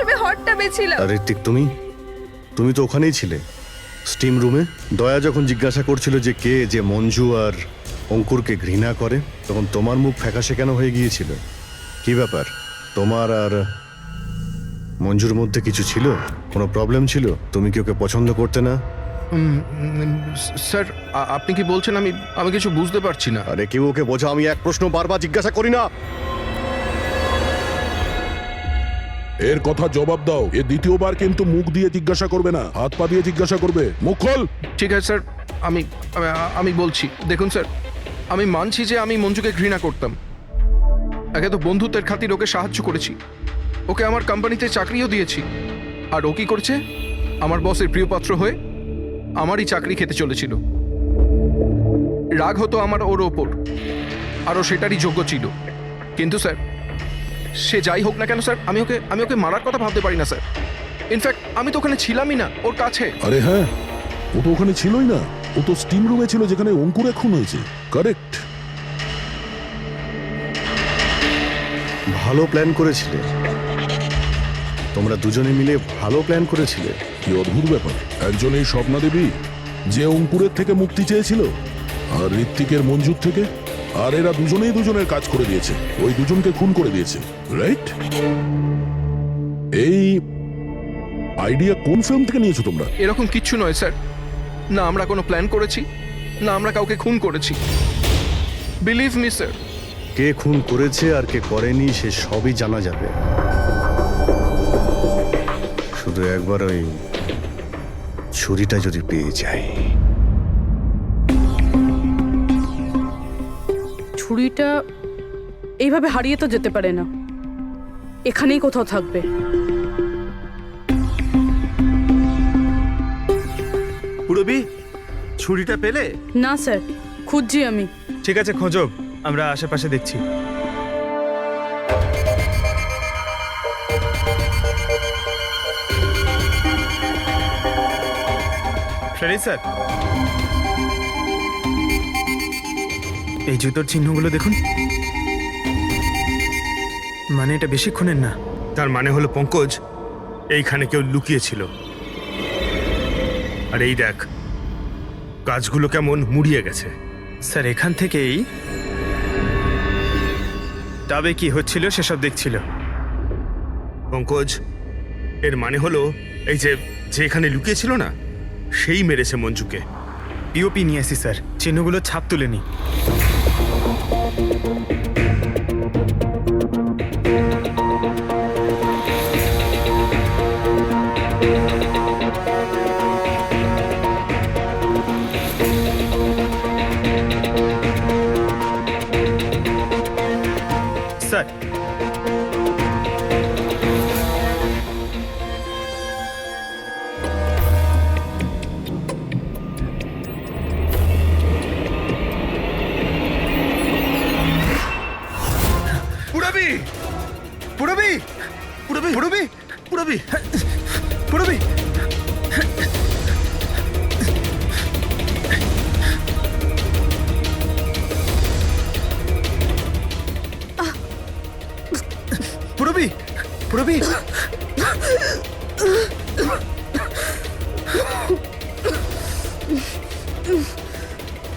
Speaker 12: সবাই হট টাবে ছিলাম।
Speaker 9: আর ঋত্বিক, তুমি তো ওখানেই ছিলে, স্টিম রুমে। দয়া যখন জিজ্ঞাসা করছিল যে কে যে মঞ্জু আর অঙ্কুরকে ঘৃণা করে, তখন তোমার মুখ ফ্যাকাশে কেন হয়ে গিয়েছিল? কি ব্যাপার? তোমার আর মঞ্জুর মধ্যে কিছু ছিল? কোনো প্রবলেম ছিল? তুমি কি ওকে পছন্দ করতে না?
Speaker 10: স্যার আপনি কি বলছেন? আমি কিছু বুঝতে পারছি না।
Speaker 9: আরে কেউ ওকে বোঝা, আমি এক প্রশ্ন বারবার জিজ্ঞাসা করি না।
Speaker 5: এর কথা জবাব দাও। এ দ্বিতীয়বার কিন্তু মুখ দিয়ে জিজ্ঞাসা করবে না, হাত পা দিয়ে জিজ্ঞাসা করবে। মুখ খোল।
Speaker 10: ঠিক আছে স্যার, আমি বলছি। দেখুন স্যার, আমি মানছি যে আমি মঞ্জুকে ঘৃণা করতাম। একে তো বন্ধুত্বের খাতির ওকে সাহায্য করেছি, ওকে আমার কোম্পানিতে চাকরিও দিয়েছি। আর ও কি করছে? আমার বসের প্রিয় পাত্র হয়ে আমারই চাকরি খেতে চলেছিল। রাগ হতো আমার ওর ওপর, আরও সেটারই যোগ্য ছিল। কিন্তু স্যার, সে যাই হোক না কেন স্যার, আমি ওকে মারার কথা ভাবতে পারি না স্যার। ইনফ্যাক্ট আমি তো ওখানে ছিলামই না ওর কাছে।
Speaker 5: আরে হ্যাঁ, ও তো ওখানে ছিলই না। ও তো স্টিম রুমে ছিল যেখানে অঙ্কুরে খুন হয়েছে। কারেক্ট।
Speaker 9: ভালো প্ল্যান করেছিলে, তোমরা দুজনে মিলে ভালো প্ল্যান করেছিলে।
Speaker 5: কি অদ্ভুত ব্যাপার, একজন এই স্বপ্না দেবী যে অঙ্কুরের থেকে মুক্তি চেয়েছিল, আর ঋত্বিকের মঞ্জুর থেকে, আর এরা দুজনেই দুজনের কাজ করে দিয়েছে, ওই দুজনকে খুন করে দিয়েছে, রাইট? এই আইডিয়া কোন ফিল্ম থেকে নিয়েছো তোমরা?
Speaker 10: এরকম কিচ্ছু নয় স্যার। না আমরা কোনো প্ল্যান করেছি, না আমরা কাউকে খুন করেছি। Believe me sir.
Speaker 9: কে খুন করেছে আর কে করেনি সে সবই জানা যাবে। শুধু একবার ওই ছুরিটা যদি পেয়ে যায়।
Speaker 8: ছুরিটা এইভাবে হারিয়ে তো যেতে পারে না, এখানেই কোথাও থাকবে।
Speaker 1: পুরবি, ছুরিটা পেলে?
Speaker 8: না স্যার, খুঁজছি আমি।
Speaker 1: ঠিক আছে, খোঁজো, আমরা আশেপাশে দেখছি। ফ্রেডি স্যার, এই জুতোর চিহ্নগুলো দেখুন। মানে এটা বেশিক্ষণের না। তার মানে হলো পঙ্কজ এইখানে কেউ লুকিয়েছিল। আর এই দেখ, গাছগুলো কেমন মুড়িয়ে গেছে। স্যার, এখান থেকেই তবে কি হচ্ছিল সেসব দেখছিল পঙ্কজ। এর মানে হলো এই যে এখানে লুকিয়েছিল না, সেই মেরেছে মঞ্জুকে। পিওপি নিয়ে আসি স্যার, চিহ্নগুলো ছাপ তুলেনি। স্যার, পুরবি পুরবি পুরবি পুরবি পুরবি পুরবি পুরবি পুরবি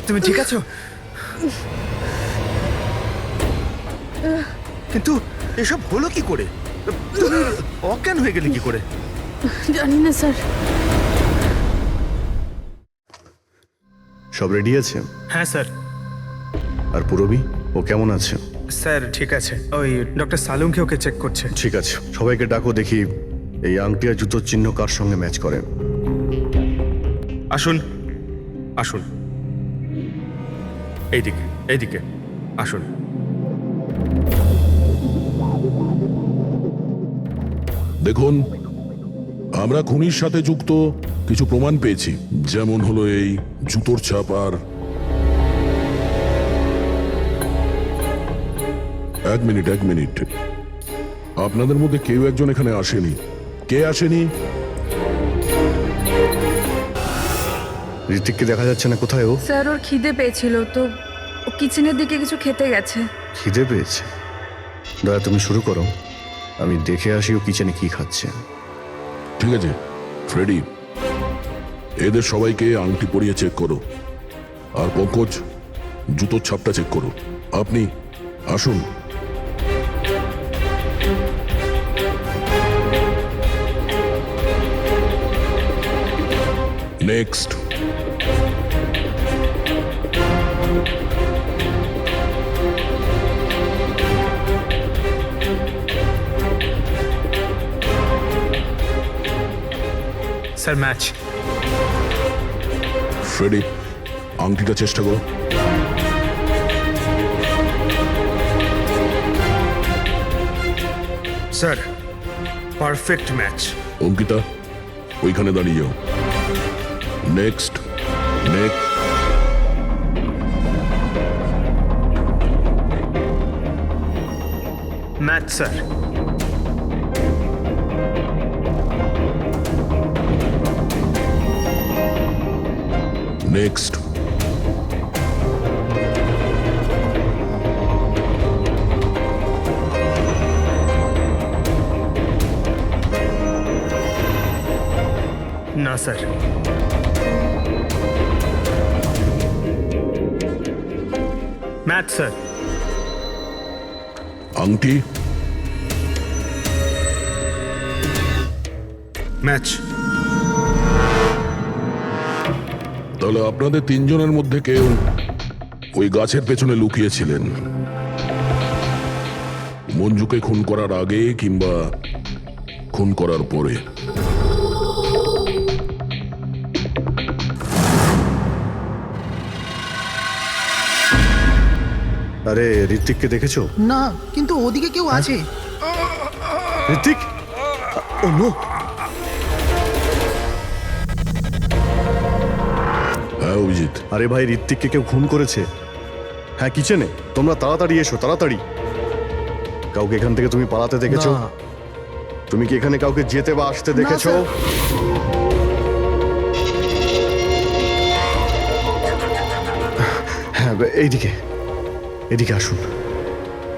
Speaker 1: তুমি ঠিক আছো? কিন্তু এসব হলো কি করে? তুমি অজ্ঞান হয়ে গেলে কি করে?
Speaker 8: জানি না স্যার।
Speaker 9: সব রেডি আছে?
Speaker 1: হ্যাঁ স্যার।
Speaker 9: আর পুরবি, ও কেমন আছে?
Speaker 1: স্যার ঠিক আছে, ওই ডক্টর সালুমকে ওকে চেক করছে।
Speaker 9: ঠিক আছে, সবাইকে ডাকো, দেখি এই আংটি আর জুতোর চিহ্ন কার সঙ্গে ম্যাচ করে।
Speaker 1: আসুন আসুন, এইদিকে এইদিকে আসুন।
Speaker 5: দেখুন, আমরা খুনির সাথে যুক্ত কিছু প্রমাণ পেয়েছি, যেমন হলো এই জুতোর ছাপ। আর এক মিনিট, আপনাদের মধ্যে কেউ একজন এখানে আসেনি। কে আসেনি?
Speaker 9: ঋতিককে দেখা যাচ্ছে না, কোথায় ও?
Speaker 12: স্যার, ওর খিদে পেয়েছিল তো ও কিচেনের দিকে কিছু খেতে গেছে।
Speaker 9: খিদে পেয়েছে? দয়া, তুমি শুরু করো, আমি দেখে আসি ও কিচেনে কি খাচ্ছে।
Speaker 5: ঠিক আছে ফ্রেডি, এদের সবাইকে আংটি পরিয়ে চেক করো। আর পঙ্কজ, জুতোর ছাপটা চেক করো। আপনি আসুন। নেক্সট।
Speaker 1: Sir, match.
Speaker 5: ফ্রেডি, আংটিটা চেষ্টা করো।
Speaker 1: Sir, perfect match.
Speaker 5: অঙ্কিতা ওইখানে দাঁড়িয়ে যাও। Next next
Speaker 1: match sir.
Speaker 5: Next
Speaker 1: না স্যার। Match sir.
Speaker 5: আংটি
Speaker 1: ম্যাচ।
Speaker 5: তাহলে আপনাদের তিনজনের মধ্যে কেউ ওই গাছের পেছনে লুকিয়েছিলেন মঞ্জুকে খুন করার আগে কিংবা খুন করার পরে।
Speaker 9: আরে ঋত্বিককে দেখেছো?
Speaker 6: না, কিন্তু ওদিকে কেউ আছে।
Speaker 9: ঋত্বিক, ও নো।
Speaker 5: হ্যাঁ অভিজিৎ।
Speaker 9: আরে ভাই, ঋত্বিককে কেউ খুন করেছে। হ্যাঁ কিচেনে। তোমরা তাড়াতাড়ি এসো, তাড়াতাড়ি। কাউকে এখান থেকে তুমি পালাতে দেখেছো?
Speaker 6: না।
Speaker 9: তুমি কি এখানে কাউকে যেতে বা আসতে দেখেছো?
Speaker 6: স্যার।
Speaker 9: হ্যাঁ এইদিকে, এদিকে আসুন।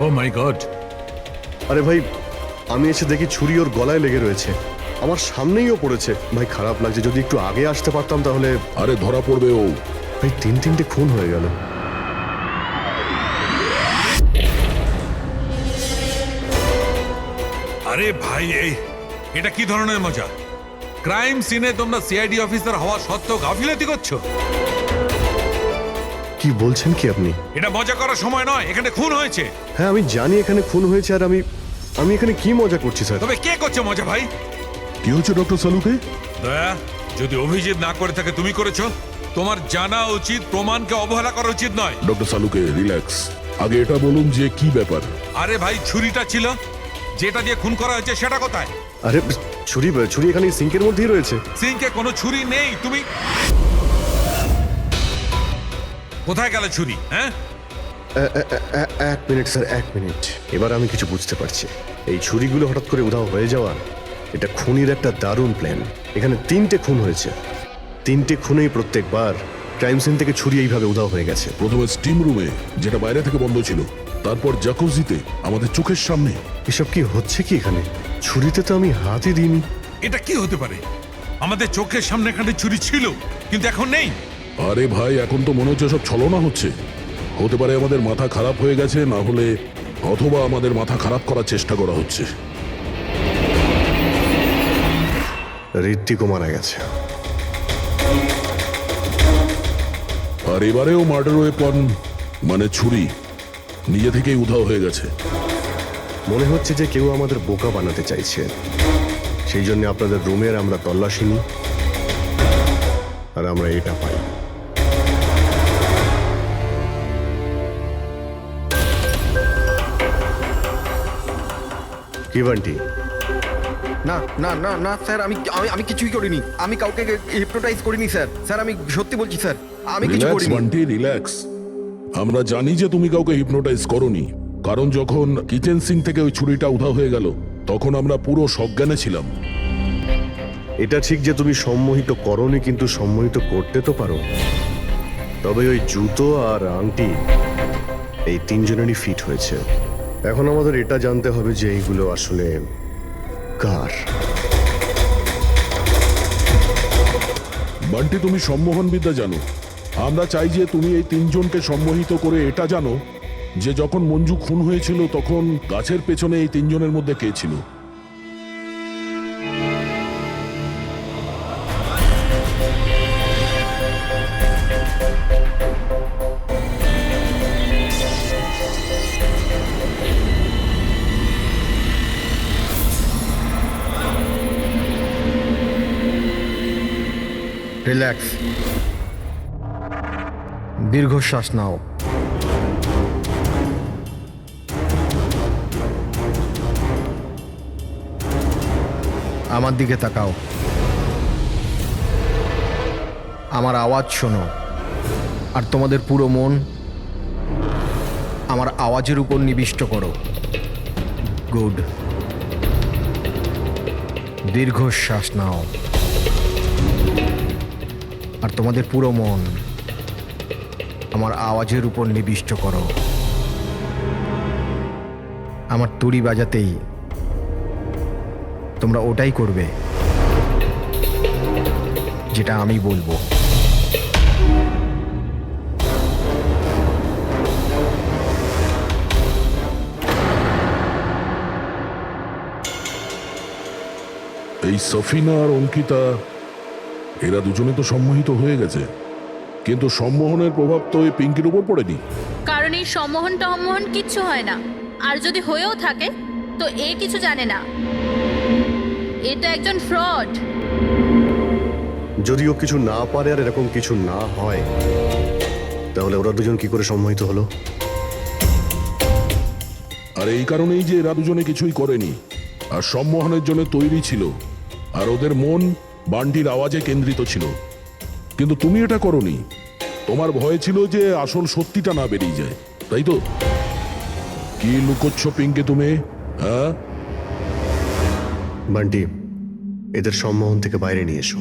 Speaker 2: ও মাই গড!
Speaker 9: আরে ভাই, আমি এসে দেখি ছুরি ওর গলায় লেগে রয়েছে। আমার সামনেইও পড়েছে। ভাই খারাপ লাগছে, যদি একটু আগে আসতে পারতাম তাহলে।
Speaker 5: আরে ধরা পড়বে ও।
Speaker 9: ভাই তিনটে খুন হয়ে গেল।
Speaker 2: আরে ভাই, এটা কি ধরনের মজা? ক্রাইম সিনে তোমরা সিআইডি অফিসার হওয়া সত্ত্বেও গাফিলতি করছো।
Speaker 9: কি বলছেন কি আপনি?
Speaker 2: এটা মজা করার সময় নয়, এখানে খুন হয়েছে।
Speaker 9: হ্যাঁ আমি জানি এখানে খুন হয়েছে, আর আমি এখানে কি মজা করছি স্যার?
Speaker 2: তবে কে করছে মজা ভাই?
Speaker 5: কি হচ্ছে ডক্টর সালুকে?
Speaker 2: দয়া, যদি অভিজিৎ না করে থাকে তুমি করেছো। তোমার জানা উচিত প্রমাণকে অবহেলা করা উচিত নয়।
Speaker 5: Doctor Salunkhe relax. আগে এটা বলুন যে কি ব্যাপার।
Speaker 2: আরে ভাই, ছুরিটা ছিল, যেটা দিয়ে খুন করা হয়েছে সেটা কোথায়?
Speaker 9: আরে ছুরি এখানে সিঙ্কের মধ্যেই রয়েছে।
Speaker 2: সিঙ্কে কোনো ছুরি নেই। তুমি কোথায় গেল ছুরি? হ্যাঁ,
Speaker 9: এক মিনিট স্যার, এক মিনিট। এবার আমি কিছু বুঝতে পারছি। এই ছুরিগুলো হঠাৎ করে উধাও হয়ে যাওয়া, এটা খুনির একটা দারুণ প্ল্যান। এখানে 3টে খুন হয়েছে, 3টে খুনেই প্রত্যেকবার ক্রাইম সিন থেকে ছুরি এইভাবে উধাও হয়ে গেছে।
Speaker 5: প্রথমে স্টিম রুমে, যেটা বাইরে থেকে বন্ধ ছিল, তারপর জাকুজিতে, আমাদের চোখের সামনে।
Speaker 9: এসব কি হচ্ছে কি এখানে? ছুরিতে তো আমি হাতই দিইনি।
Speaker 2: এটা কি হতে পারে? আমাদের চোখের সামনে এখানে ছুরি ছিল, কিন্তু এখন নেই।
Speaker 5: আরে ভাই, এখন তো মনে হচ্ছে সব ছলনা হচ্ছে। হতে পারে আমাদের মাথা খারাপ হয়ে গেছে, না হলে অথবা আমাদের মাথা খারাপ করার চেষ্টা করা হচ্ছে।
Speaker 9: ঋত্বিকও মারা গেছে।
Speaker 5: আর এবারেও মার্ডার ওয়েপন মানে ছুরি নিজে থেকেই উধাও হয়ে গেছে।
Speaker 9: মনে হচ্ছে যে কেউ আমাদের বোকা বানাতে চাইছে। সেই জন্য আপনাদের রুমের আমরা তল্লাশি নিই, আর আমরা এটা পাই। কি বান্টি?
Speaker 3: না না না না স্যার, আমি কিছুই করিনি। আমি কাউকে হিপনোটাইজ করিনি স্যার। স্যার আমি সত্যি বলছি স্যার, আমি কিছু
Speaker 5: রিল্যাক্স
Speaker 3: করিনি।
Speaker 5: বান্টি, রিল্যাক্স। আমরা জানি যে তুমি কাউকে হিপনোটাইজ করোনি, কারণ যখন কিচেন সিঙ্ক থেকে ওই ছুরিটা উধাও হয়ে গেল তখন আমরা পুরো সজ্ঞানে ছিলাম।
Speaker 9: এটা ঠিক যে তুমি সম্মোহিত করনি, কিন্তু সম্মোহিত করতে তো পারো। তবে ওই জুতো আর আংটি এই 3জনেরই ফিট হয়েছে। এখন আমাদের এটা জানতে হবে যে এইগুলো আসলে কার।
Speaker 5: বান্টি, তুমি সম্মোহন বিদ্যা জানো। আমরা চাই যে তুমি এই 3জনকে সম্মোহিত করে এটা জানো যে যখন মঞ্জু খুন হয়েছিল তখন গাছের পেছনে এই 3জনের মধ্যে কে ছিল।
Speaker 3: রিল্যাক্স, দীর্ঘশ্বাস নাও। আমার দিকে তাকাও, আমার আওয়াজ শোনো, আর তোমাদের পুরো মন আমার আওয়াজের উপর নিবিষ্ট করো। গুড। দীর্ঘশ্বাস নাও, আর তোমাদের পুরো মন আমার আওয়াজের উপর নিবিষ্ট করো। আমার তুড়ি বাজাতেই তোমরা ওটাই করবে যেটা আমি বলবো।
Speaker 5: এই সফিনা আর অঙ্কিতা এরা দুজনে তো সম্মোহিত হয়ে গেছে, কিন্তু সম্মোহনের প্রভাব তো এই পিঙ্কির উপর পড়েনি।
Speaker 14: কারণ এই সম্মোহন টম্মোহন কিচ্ছু হয় না, আর যদি হয়েও থাকে তো এ কিছু জানে না। এ তো একজন ফ্রড।
Speaker 9: যদিও কিছু না পারে আর এরকম কিছু না হয়, তাহলে ওরা দুজন কি করে সম্মোহিত হলো?
Speaker 5: আর এই কারণেই যে এরা দুজনে কিছুই করেনি, আর সম্মোহনের জন্য তৈরি ছিল, আর ওদের মন বান্টির আওয়াজে কেন্দ্রিত ছিল। কিন্তু তুমি এটা করনি, তোমার ভয় ছিল যে আসল সত্যিটা না বেরিয়ে যায়, তাই তো? কি লুকোচ্ছ পিঙ্কে তুমি, হ্যাঁ?
Speaker 9: বান্টি, এদের সম্মোহন থেকে বাইরে নিয়ে এসো।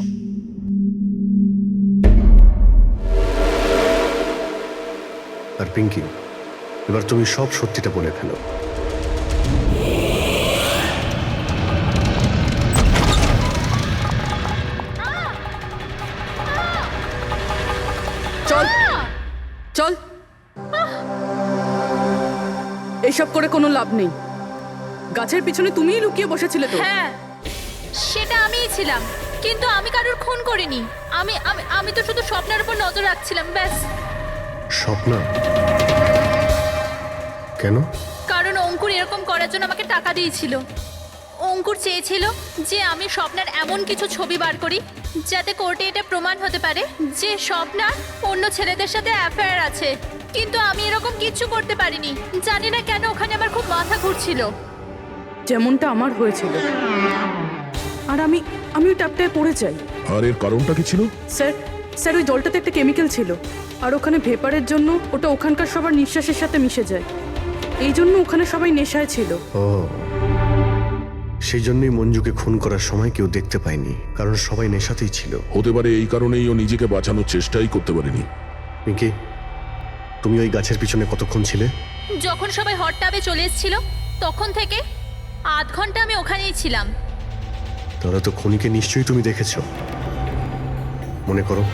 Speaker 9: আর পিঙ্কি, এবার তুমি সব সত্যিটা বলে ফেলো।
Speaker 8: চল চল, এইসব করে কোনো লাভ নেই। গাছের পিছনে তুমিই লুকিয়ে বসেছিলে তো?
Speaker 14: হ্যাঁ, সেটা আমিই ছিলাম, কিন্তু আমি কারোর খুন করিনি। আমি আমি আমি তো শুধু স্বপ্নের উপর নজর রাখছিলাম, ব্যাস।
Speaker 9: স্বপ্না? কেন?
Speaker 14: কারণ অঙ্কুর এরকম করার জন্য আমাকে টাকা দিয়েছিল। অঙ্কুর চেয়েছিল যে আমি স্বপ্নার এমন কিছু ছবি বার করি যাতে কোর্টে এটা প্রমাণ হতে পারে যে স্বপ্নার অন্য ছেলেদের সাথে অ্যাফেয়ার আছে। কিন্তু আমি এরকম কিচ্ছু করতে পারিনি। জানি না কেন ওখানে আমার খুব মাথা ঘুরছিল।
Speaker 8: যেমনটা আমার হয়েছিল। আর আমি ওই ট্যাপটায় পড়ে যাই।
Speaker 5: আর এর কারণটা কি ছিল?
Speaker 8: স্যার ওই জলটাতে একটা কেমিক্যাল ছিল, আর ওখানে ভেপারের জন্য ওটা ওখানকার সবার নিঃশ্বাসের সাথে মিশে যায়। এই জন্য ওখানে সবাই নেশায় ছিল।
Speaker 9: ও, সেই জন্যই মঞ্জুকে খুন করার সময় কেউ দেখতে পায়নি, কারণ সবাই নেশাতেই ছিল।
Speaker 5: হতে পারে এই কারণেই ও নিজেকে বাঁচানোর চেষ্টাই করতে পারেনি।
Speaker 9: পিঙ্কি, তুমি ওই গাছের পিছনে কতক্ষণ ছিলে?
Speaker 14: যখন সবাই হট টাবে চলে এসেছিল তখন থেকে আধ ঘন্টা আমি ওখানেই ছিলাম।
Speaker 9: তাহলে তো খুনিকে নিশ্চয়ই তুমি দেখেছো, মনে করো।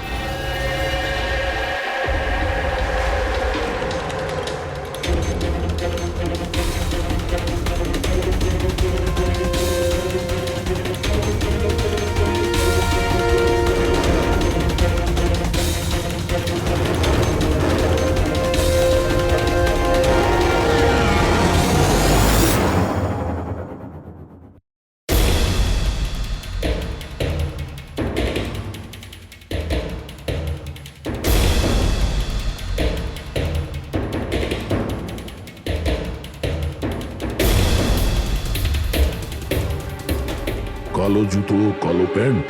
Speaker 5: কালো জুতো, কালো প্যান্ট,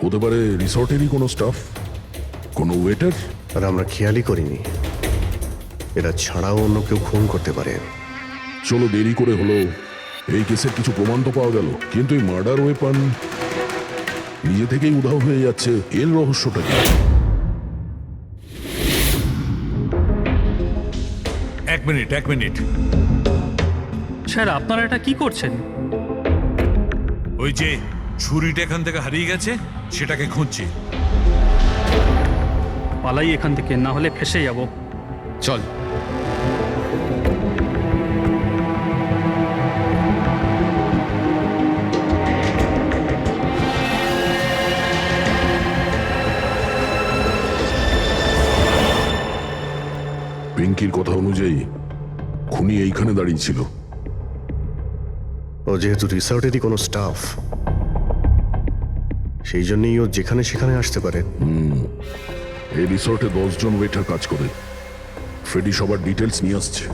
Speaker 5: হতে পারে রিসর্টেরই কোনো স্টাফ, কোনো ওয়েটার।
Speaker 9: আর আমরা খেয়ালই করিনি এরা ছাড়াও অন্য কেউ খুন করতে পারে।
Speaker 5: চলো, দেরি করে হলো, এই কেসের কিছু প্রমাণ তো পাওয়া গেল, কিন্তু এই মার্ডার ওয়েপন নিজে থেকেই উধাও হয়ে যাচ্ছে। এর রহস্যটা কি?
Speaker 2: এক মিনিট।
Speaker 11: স্যার, আপনারা এটা কি করছেন?
Speaker 2: ওই যে ছুরিটা এখান থেকে হারিয়ে গেছে, সেটাকে খুঁজছি।
Speaker 11: পালাই এখান থেকে, না হলে ফেসে যাব।
Speaker 7: চল।
Speaker 5: পিঙ্কির কথা অনুযায়ী খুনি এইখানে দাঁড়িয়ে ছিল।
Speaker 9: ও যেহেতু রিসর্টেরই কোনো স্টাফ, সেই জন্যই ও যেখানে সেখানে আসতে পারে।
Speaker 5: এই রিসর্টে 10 জন ওয়েটার কাজ করে। ফ্রেডি সবার ডিটেলস নিয়ে আসছে।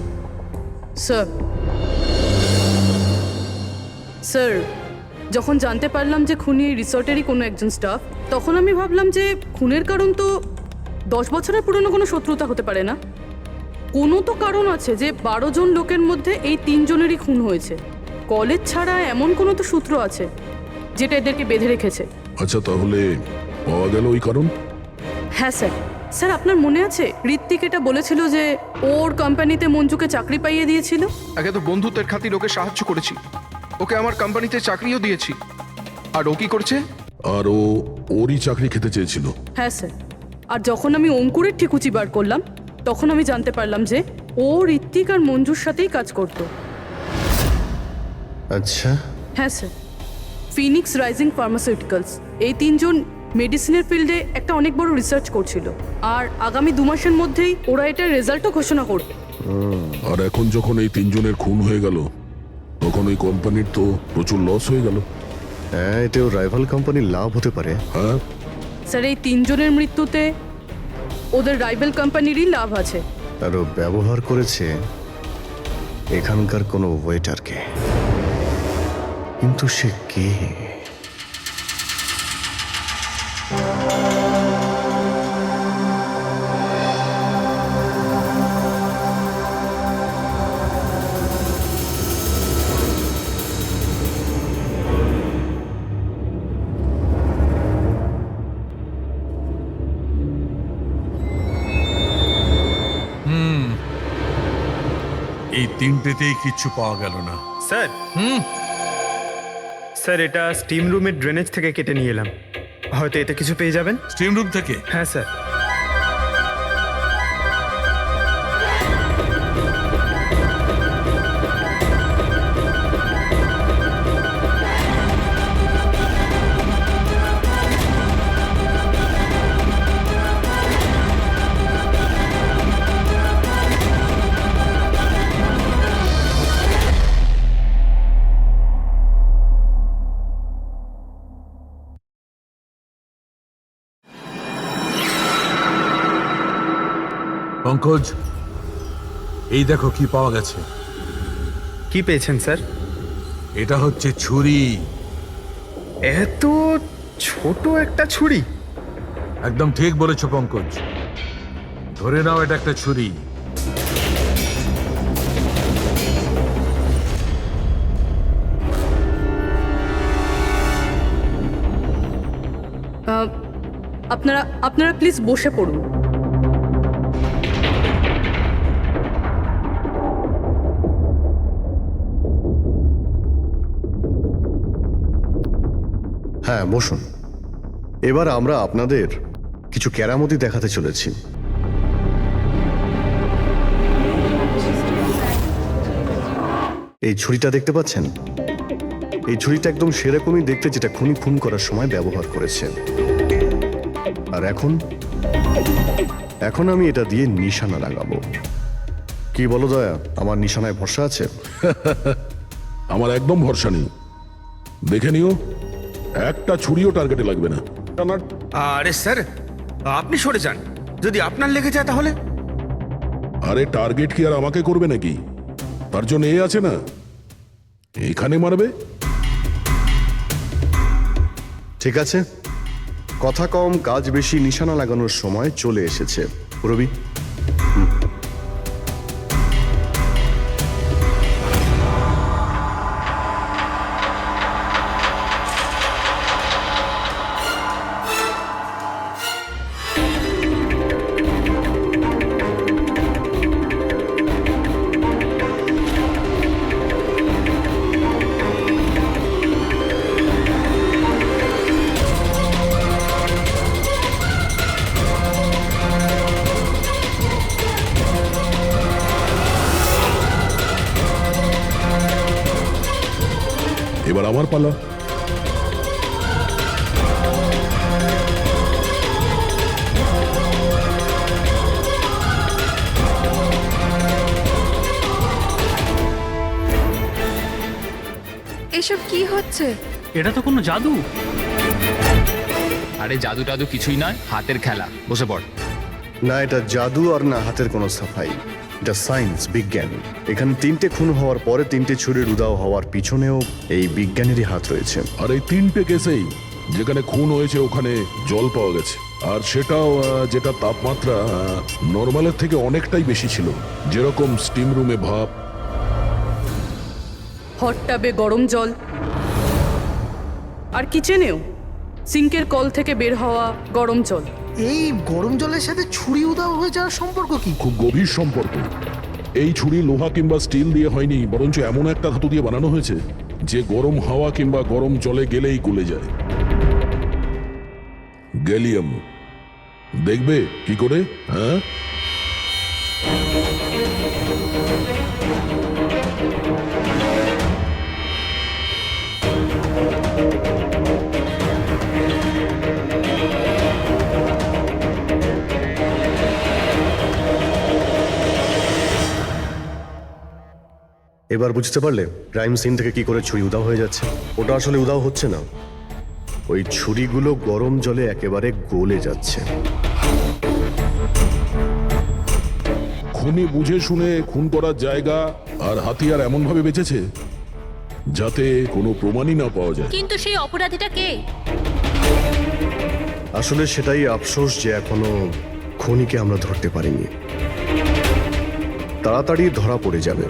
Speaker 8: স্যার যখন জানতে পারলাম যে খুনি এই রিসর্টেরই কোনো একজন স্টাফ, তখন আমি ভাবলাম যে খুনের কারণ তো 10 বছরের পুরনো কোনো শত্রুতা হতে পারে না। কোনো তো কারণ আছে যে 12 জন লোকের মধ্যে এই 3 জনেরই খুন হয়েছে। কলেজ ছাড়া এমন কোনো তো সূত্র আছে যেটা এদেরকে বেঁধে রেখেছে।
Speaker 5: আচ্ছা, তাহলে পাওয়া গেল ওই কারণ?
Speaker 8: হ্যাঁ স্যার। স্যার, আপনার মনে আছে ঋত্বিক এটা বলেছিল যে ওর কোম্পানিতে মঞ্জুকে চাকরি পাইয়ে দিয়েছিল?
Speaker 10: আগে তো বন্ধুত্বের খাতির ওকে সাহায্য করেছি, ওকে আমার কোম্পানিতে চাকরিও দিয়েছি। আর ও কি করছে?
Speaker 5: আর ও ওরই চাকরি খেতে চেয়েছিল।
Speaker 8: হ্যাঁ স্যার। আর যখন আমি অঙ্কুরের ঠিকুচি বার করলাম, তখন আমি জানতে পারলাম যে ও ঋত্বিক আর মঞ্জুর সাথেই কাজ করতো।
Speaker 9: আচ্ছা,
Speaker 8: হ্যাঁ স্যার। ফিনিক্স রাইজিং ফার্মাসিউটিক্যালস, এই 3 জন মেডিসিনের ফিল্ডে একটা অনেক বড় রিসার্চ করছিল, আর আগামী 2 মাসের মধ্যেই ওরা এটার রেজাল্টও ঘোষণা করবে।
Speaker 5: আর এখন যখন এই 3 জনের খুন হয়ে গেল, তখন ওই কোম্পানির তো প্রচুর লস হয়ে গেল।
Speaker 9: হ্যাঁ, এতেও রাইভাল কোম্পানির লাভ হতে পারে।
Speaker 5: হ্যাঁ
Speaker 8: স্যার, এই 3 জনের মৃত্যুতে ওদের রাইভাল কোম্পানিরই লাভ আছে।
Speaker 9: আর ও ব্যবহার করেছে এখানকার কোনো ওয়েটারকে। কিন্তু সে কে?
Speaker 2: এই 3টেতেই কিচ্ছু পাওয়া গেল না।
Speaker 1: স্যার, স্যার এটা স্টিম রুমের ড্রেনেজ থেকে কেটে নিয়ে এলাম, হয়তো এতে কিছু পেয়ে যাবেন।
Speaker 2: স্টিম রুম থেকে?
Speaker 1: হ্যাঁ স্যার।
Speaker 2: পঙ্কজ, এই দেখো কি পাওয়া গেছে।
Speaker 1: কি পেয়েছেন স্যার?
Speaker 2: এটা হচ্ছে ছুরি।
Speaker 1: এত ছোট একটা ছুরি?
Speaker 2: একদম ঠিক বলেছো পঙ্কজ, ধরে নাও এটা একটা ছুরি।
Speaker 8: আপনারা প্লিজ বসে পড়ুন।
Speaker 9: হ্যাঁ, বসুন। এবার আমরা আপনাদের কিছু কেরামতি দেখাতে চলেছি। এই ছুরিটা দেখতে পাচ্ছেন? এই ছুরিটা একদম সেরকমই দেখতে যেটা খুনি খুন করার সময় ব্যবহার করেছে। আর এখন আমি এটা দিয়ে নিশানা লাগাবো। কি বলো দয়া, আমার নিশানায় ভরসা আছে?
Speaker 5: আমার একদম ভরসা নেই। দেখে নিও, একটা ছুরিও টার্গেটে লাগবে না।
Speaker 1: আরে স্যার, আপনি সরে যান, যদি আপনার লেগে যায় তাহলে?
Speaker 5: আরে টার্গেট কি আর আমাকে করবে নাকি? তার জন্য এ আছে না, এখানে মারবে।
Speaker 9: ঠিক আছে, কথা কম কাজ বেশি, নিশানা লাগানোর সময় চলে এসেছে। রবি,
Speaker 5: এবার আমার পালা।
Speaker 12: এসব কি হচ্ছে?
Speaker 11: এটা তো কোনো জাদু।
Speaker 7: আরে জাদু টাদু কিছুই নয়, হাতের খেলা। বসে পড়।
Speaker 9: না এটা জাদু আর না হাতের কোনো সাফাই। এটা সায়েন্স, বিজ্ঞান। এখানে 3টে খুন হওয়ার পরে 3টে ছুরির উধাও হওয়ার পিছনেও এই বিজ্ঞানেরই হাত রয়েছে।
Speaker 5: আর এই 3টে কেসেই যেখানে খুন হয়েছে ওখানে জল পাওয়া গেছে, আর সেটাও যেটা তাপমাত্রা নর্মালের থেকে অনেকটাই বেশি ছিল, যেরকম স্টিম রুমে ভাপ,
Speaker 8: হট টাবে গরম জল, আর কিচেনেও সিঙ্কের কল থেকে বের হওয়া গরম জল।
Speaker 6: এই গরম জলের সাথে ছুরি উধাও হয়ে যাওয়ার সম্পর্ক কি?
Speaker 5: খুব গভীর সম্পর্ক। এই ছুরি লোহা কিংবা স্টিল দিয়ে হয়নি, বরঞ্চ এমন একটা ধাতু দিয়ে বানানো হয়েছে যে গরম হাওয়া কিংবা গরম জলে গেলেই গলে যায়। গ্যালিয়াম। দেখবে কি করে? হ্যাঁ,
Speaker 9: এবার বুঝতে পারলে ক্রাইম সিন থেকে কি করে ছুরি উধাও হয়ে যাচ্ছে? ওটা আসলে উধাও হচ্ছে না, ওই ছুরিগুলো গরম জলে একেবারে গলে যাচ্ছে।
Speaker 5: খুনি বুঝে শুনে খুন করার জায়গা আর হাতিয়ার এমন ভাবে বেঁচেছে যাতে কোনো প্রমাণই না পাওয়া যায়।
Speaker 14: কিন্তু সেই অপরাধীটা কে?
Speaker 9: আসলে সেটাই আফসোস যে এখনো খুনিকে আমরা ধরতে পারিনি। তাড়াতাড়ি ধরা পড়ে যাবে।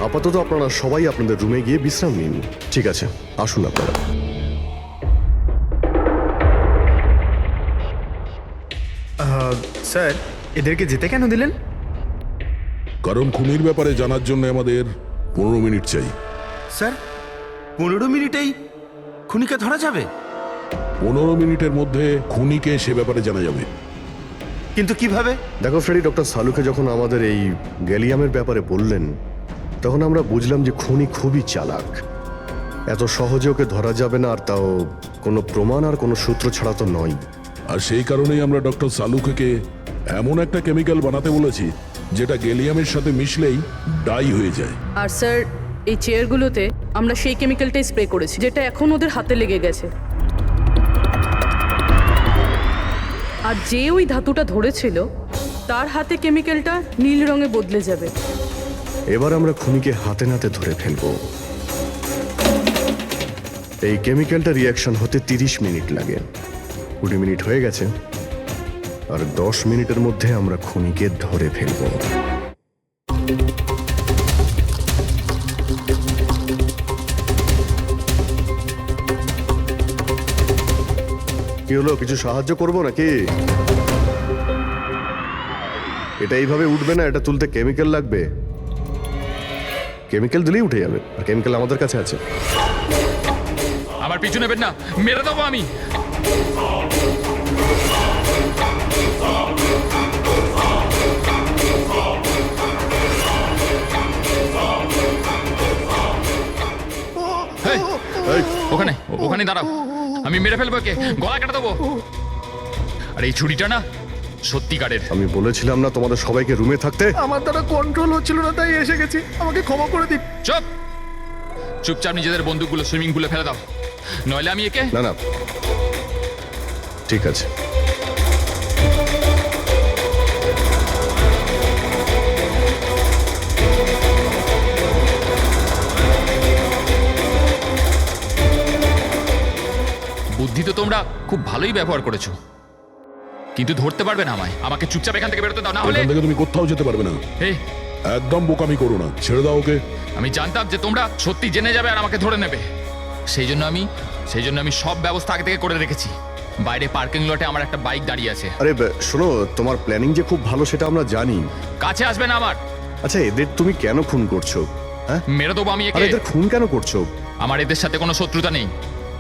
Speaker 9: আপাতত আপনারা সবাই আপনাদের রুমে গিয়ে বিশ্রাম নিন। ঠিক আছে, আসুন আপনারা।
Speaker 1: স্যার, এদেরকে যেতে কেন দিলেন?
Speaker 5: কারণ খুনির ব্যাপারে জানার জন্য আমাদের 15 মিনিট চাই।
Speaker 1: স্যার, 15 মিনিটেই খুনিকে ধরা যাবে?
Speaker 5: 15 মিনিটের মধ্যে খুনিকে সে ব্যাপারে জানা যাবে।
Speaker 1: কিন্তু কিভাবে?
Speaker 9: দেখো ফ্রেডি, ডক্টর সালুকে যখন আমাদের এই গ্যালিয়ামের ব্যাপারে বললেন, তখন আমরা বুঝলাম যে খুনি খুবই চালাক। এত সহজে ওকে ধরা যাবে না, আর তাও কোনো প্রমাণ আর কোনো সূত্র ছাড়া তো নয়।
Speaker 5: আর সেই কারণেই আমরা ডক্টর সালুকে এমন একটা কেমিক্যাল বানাতে বলেছি যেটা গ্যালিয়ামের সাথে মিশলেই ডাই হয়ে যায়।
Speaker 8: আর স্যার, এই চেয়ারগুলোতে আমরা সেই কেমিক্যালটাই স্প্রে করেছি যেটা এখন ওদের হাতে লেগে গেছে। আর যে ওই ধাতুটা ধরেছিল তার হাতে কেমিক্যালটা নীল রঙে বদলে যাবে।
Speaker 9: এবার আমরা খুনিকে হাতে নাতে ধরে ফেলবো। এই কেমিক্যালটা রিয়াকশন হতে 30 মিনিট লাগে। 20 মিনিট হয়ে গেছে, আর 10 মিনিটের মধ্যে আমরা খুনিকে ধরে ফেলবো। কি হলো, কিছু সাহায্য করবো নাকি? এটা এইভাবে উঠবে না, এটা তুলতে কেমিক্যাল লাগবে। কেমিক্যাল দিলেই উঠে যাবে, আর কেমিক্যাল আমাদের কাছে আছে।
Speaker 7: আমার পিছু নেবেন না, মেরে দেবো আমি। এই, ওখানে ওখানে দাঁড়াও, আমি মেরে ফেলবো, কে গলা কেটে দেবো। আর এই ছুরিটা না সত্যিকারের।
Speaker 9: আমি বলেছিলাম না তোমাদের সবাইকে রুমে থাকতে?
Speaker 6: আমার দ্বারা কন্ট্রোল হচ্ছিল না, তাই এসে গেছি। আমাকে ক্ষমা করে দিন।
Speaker 7: চুপ, চুপচাপ নিজেদের বন্দুকগুলো সুইমিং পুলে ফেলে দাও, নইলে আমি একে।
Speaker 9: না না, ঠিক আছে।
Speaker 7: বুদ্ধি তো তোমরা খুব ভালোই ব্যবহার করেছো, কিন্তু ধরতে পারবে না আমায়। আমাকে চুপচাপ এখান থেকে বেরোতে দাও, না হলে
Speaker 5: এখান থেকে তুমি কোথাও যেতে পারবে না।
Speaker 7: এই,
Speaker 5: একদম বোকামি করো না, ছেড়ে দাও ওকে।
Speaker 7: আমি জানতাম যে তোমরা সত্যি জেনে যাবে আর আমাকে ধরে নেবে। সেই জন্য আমি সব ব্যবস্থা আগে থেকে করে রেখেছি। বাইরে পার্কিং লটে আমার একটা বাইক দাঁড়িয়ে আছে।
Speaker 9: আরে শোনো, তোমার প্ল্যানিং যে খুব ভালো সেটা আমরা জানি।
Speaker 7: কাছে আসবে না আমার।
Speaker 9: আচ্ছা, এদের তুমি কেন খুন করছো? হ্যাঁ,
Speaker 7: মেরে দেবো আমি একে।
Speaker 9: এদের খুন কেন করছো?
Speaker 7: আমার এদের সাথে কোনো শত্রুতা নেই,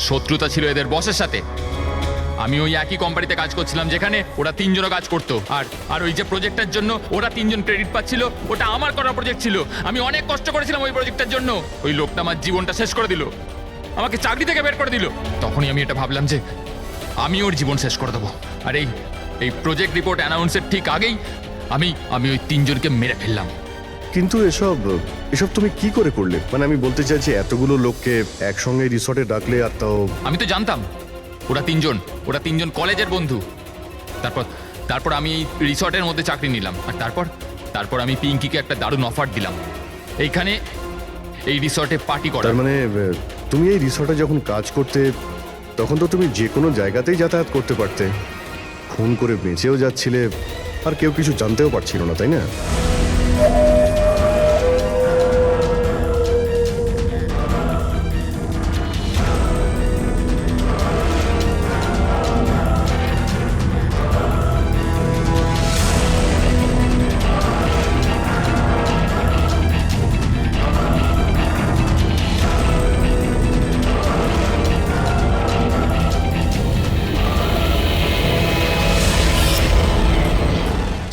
Speaker 7: শত্রুতা ছিল এদের বসের সাথে। আমি ওই একই কোম্পানিতে কাজ করছিলাম যেখানে ওরা 3 জনও কাজ করতো। আর ওই যে প্রজেক্টের জন্য ওরা 3 জন ক্রেডিট পাচ্ছিল, ওটা আমার করা প্রজেক্ট ছিল। আমি অনেক কষ্ট করেছিলাম ওই প্রজেক্টের জন্য। ওই লোকটা আমার জীবনটা শেষ করে দিল, আমাকে চাকরি থেকে বের করে দিল। তখনই আমি এটা ভাবলাম যে আমি ওর জীবন শেষ করে দেবো। আর এই প্রজেক্ট রিপোর্ট অ্যানাউন্সের ঠিক আগেই আমি ওই 3 জনকে মেরে ফেললাম।
Speaker 9: কিন্তু এসব তুমি কি করে করলে? মানে আমি বলতে চাইছি, এতগুলো লোককে একসঙ্গে রিসর্টে ডাকলে, আর তাও।
Speaker 7: আমি তো জানতাম ওরা 3 জন কলেজের বন্ধু। তারপর আমি এই রিসর্টের মধ্যে চাকরি নিলাম। আর তারপর আমি পিঙ্কিকে একটা দারুণ অফার দিলাম, এইখানে এই রিসর্টে পার্টি করা।
Speaker 9: তার মানে তুমি এই রিসর্টে যখন কাজ করতে তখন তো তুমি যে কোনো জায়গাতেই যাতায়াত করতে পারতে, খুন করে বেঁচেও যাচ্ছিলে, আর কেউ কিছু জানতেও পারছিল না, তাই না?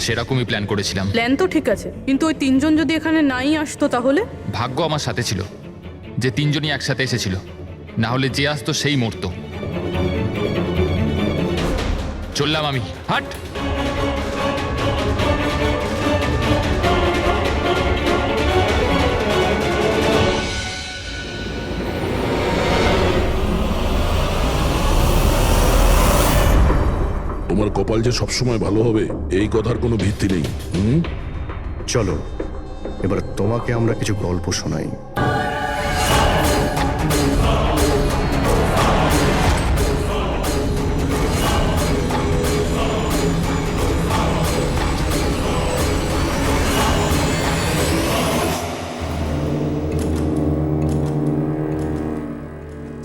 Speaker 7: সেরকমই প্ল্যান করেছিলাম।
Speaker 8: প্ল্যান তো ঠিক আছে, কিন্তু ওই তিনজন যদি এখানে নাই আসতো তাহলে?
Speaker 7: ভাগ্য আমার সাথে ছিল যে তিনজনই একসাথে এসেছিল, না হলে যে আসতো সেই মরতো। চললাম আমি, হাট।
Speaker 5: তোমার কপাল যে সবসময় ভালো হবে এই কথার কোনো ভিত্তি নেই।
Speaker 9: চলো এবার তোমাকে আমরা কিছু গল্প শোনাই।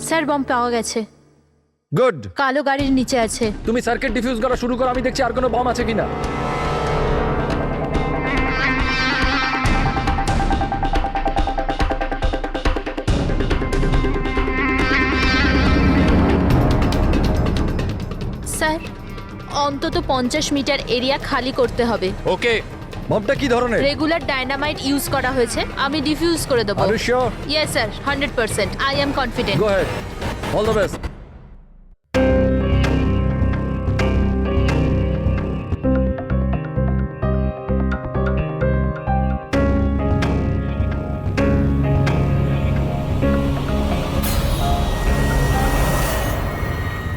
Speaker 14: স্যার বম পাওয়া গেছে,
Speaker 3: গুড।
Speaker 14: কালো গাড়ির নিচে আছে।
Speaker 3: তুমি সার্কিট ডিফিউজ করা শুরু করো, আমি দেখছি আর কোনো বম আছে কিনা।
Speaker 14: স্যার অন্তত 50 মিটার এরিয়া খালি করতে হবে।
Speaker 7: ওকে।
Speaker 3: বমটা কি ধরনের?
Speaker 14: রেগুলার ডায়নামাইট ইউজ করা হয়েছে, আমি ডিফিউজ করে দেবো।
Speaker 3: Are you sure?
Speaker 14: Yes sir, 100%. I am confident.
Speaker 3: Go head, all the best.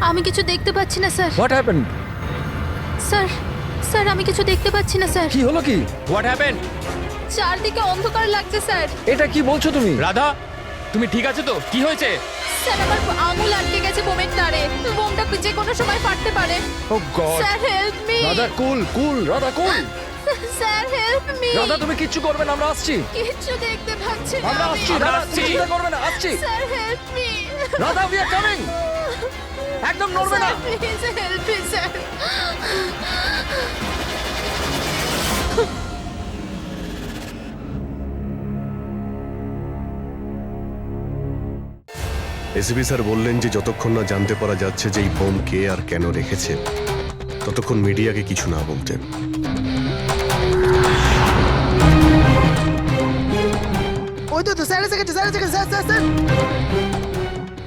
Speaker 14: আমি কিছু দেখতে পাচ্ছি না sir.
Speaker 3: What happened?
Speaker 14: Sir sir আমি কিছু দেখতে পাচ্ছি না স্যার।
Speaker 3: কি হলো কি?
Speaker 7: What happen?
Speaker 14: চারদিকে অন্ধকার লাগছে স্যার।
Speaker 3: এটা কি বলছো তুমি?
Speaker 7: রাধা, তুমি ঠিক আছে তো? কি হয়েছে?
Speaker 14: স্যার আমার আঙুল আটকে গেছে বোমের তারে, বোমটা যে কোনো সময় ফাটতে পারে।
Speaker 3: Oh God.
Speaker 14: Sir help me.
Speaker 3: Radha cool cool, Radha cool.
Speaker 14: Sir help me.
Speaker 3: Radha তুমি কিচ্ছু করবে না, আমরা আসছি।
Speaker 14: কিচ্ছু দেখতে পাচ্ছি না।
Speaker 3: আমরা আসছি, রাধা তুমি চিন্তা করবে না, আসছি।
Speaker 14: Sir help me.
Speaker 3: Radha we are coming. একদম নড়বে না।
Speaker 14: Please help me sir.
Speaker 9: ACP sir বললেন যে যতক্ষণ না জানতে পারা যাচ্ছে যে এই বোম কে আর কেন রেখেছে ততক্ষণ মিডিয়াকে কিছু না বলতে।
Speaker 6: ওই তো স্যার এসে গেছে, স্যার এসে গেছে, sir sir sir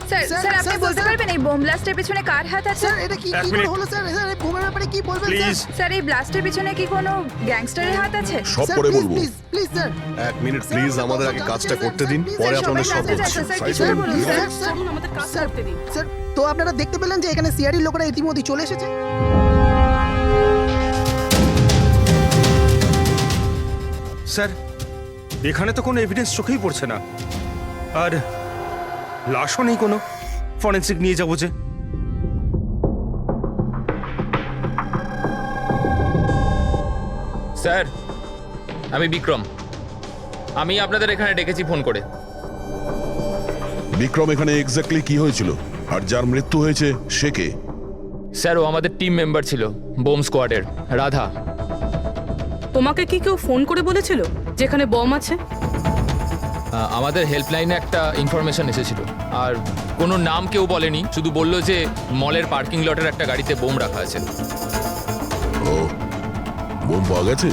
Speaker 12: sir sir আপনি বলতে পারবেন এই বোম ব্লাস্টের পিছনে কার হাত আছে?
Speaker 6: স্যার এটা কি কি করে হলো স্যার? স্যার এই বোমের ব্যাপারে কি বলবেন স্যার?
Speaker 12: স্যার এই ব্লাস্টের পিছনে কি কোনো গ্যাংস্টারের হাত আছে?
Speaker 5: সব পরে বলবো।
Speaker 6: Please please sir.
Speaker 9: এক মিনিট প্লিজ, আমাদের আগে কাজটা করতে দিন, পরে আপনাদের সব বলছি।
Speaker 12: স্যার বলুন স্যার।
Speaker 8: চলুন আমাদের কাজ
Speaker 6: স্যার
Speaker 8: করতে দিন।
Speaker 6: স্যার তো আপনারা দেখতে পেলেন যে এখানে সিআরডির লোকেরা ইতিমধ্যে চলে এসেছে।
Speaker 1: স্যার এখানে তো কোনো এভিডেন্স চোখেই পড়ছে না, আর লাশও নেই কোনো। ফরেন্সিক নিয়ে যাবো যে।
Speaker 7: স্যার আমি বিক্রম, আমি আপনাদের এখানে ডেকেছি ফোন করে।
Speaker 5: বিক্রম, এখানে এক্স্যাক্টলি কি হয়েছিল আর যার মৃত্যু হয়েছে সে কে?
Speaker 7: স্যার ও আমাদের টিম মেম্বার ছিল, বোম স্কোয়াডের, রাধা।
Speaker 8: তোমাকে কি কেউ ফোন করে বলেছিল যেখানে বম আছে?
Speaker 7: আমাদের হেল্পলাইনে একটা ইনফরমেশন এসেছিল, আর কোনো নাম কেউ বলেনি, শুধু বললো যে মলের পার্কিং লটের একটা গাড়িতে বোম রাখা আছে।
Speaker 5: ও, বোম পাওয়া গেছে?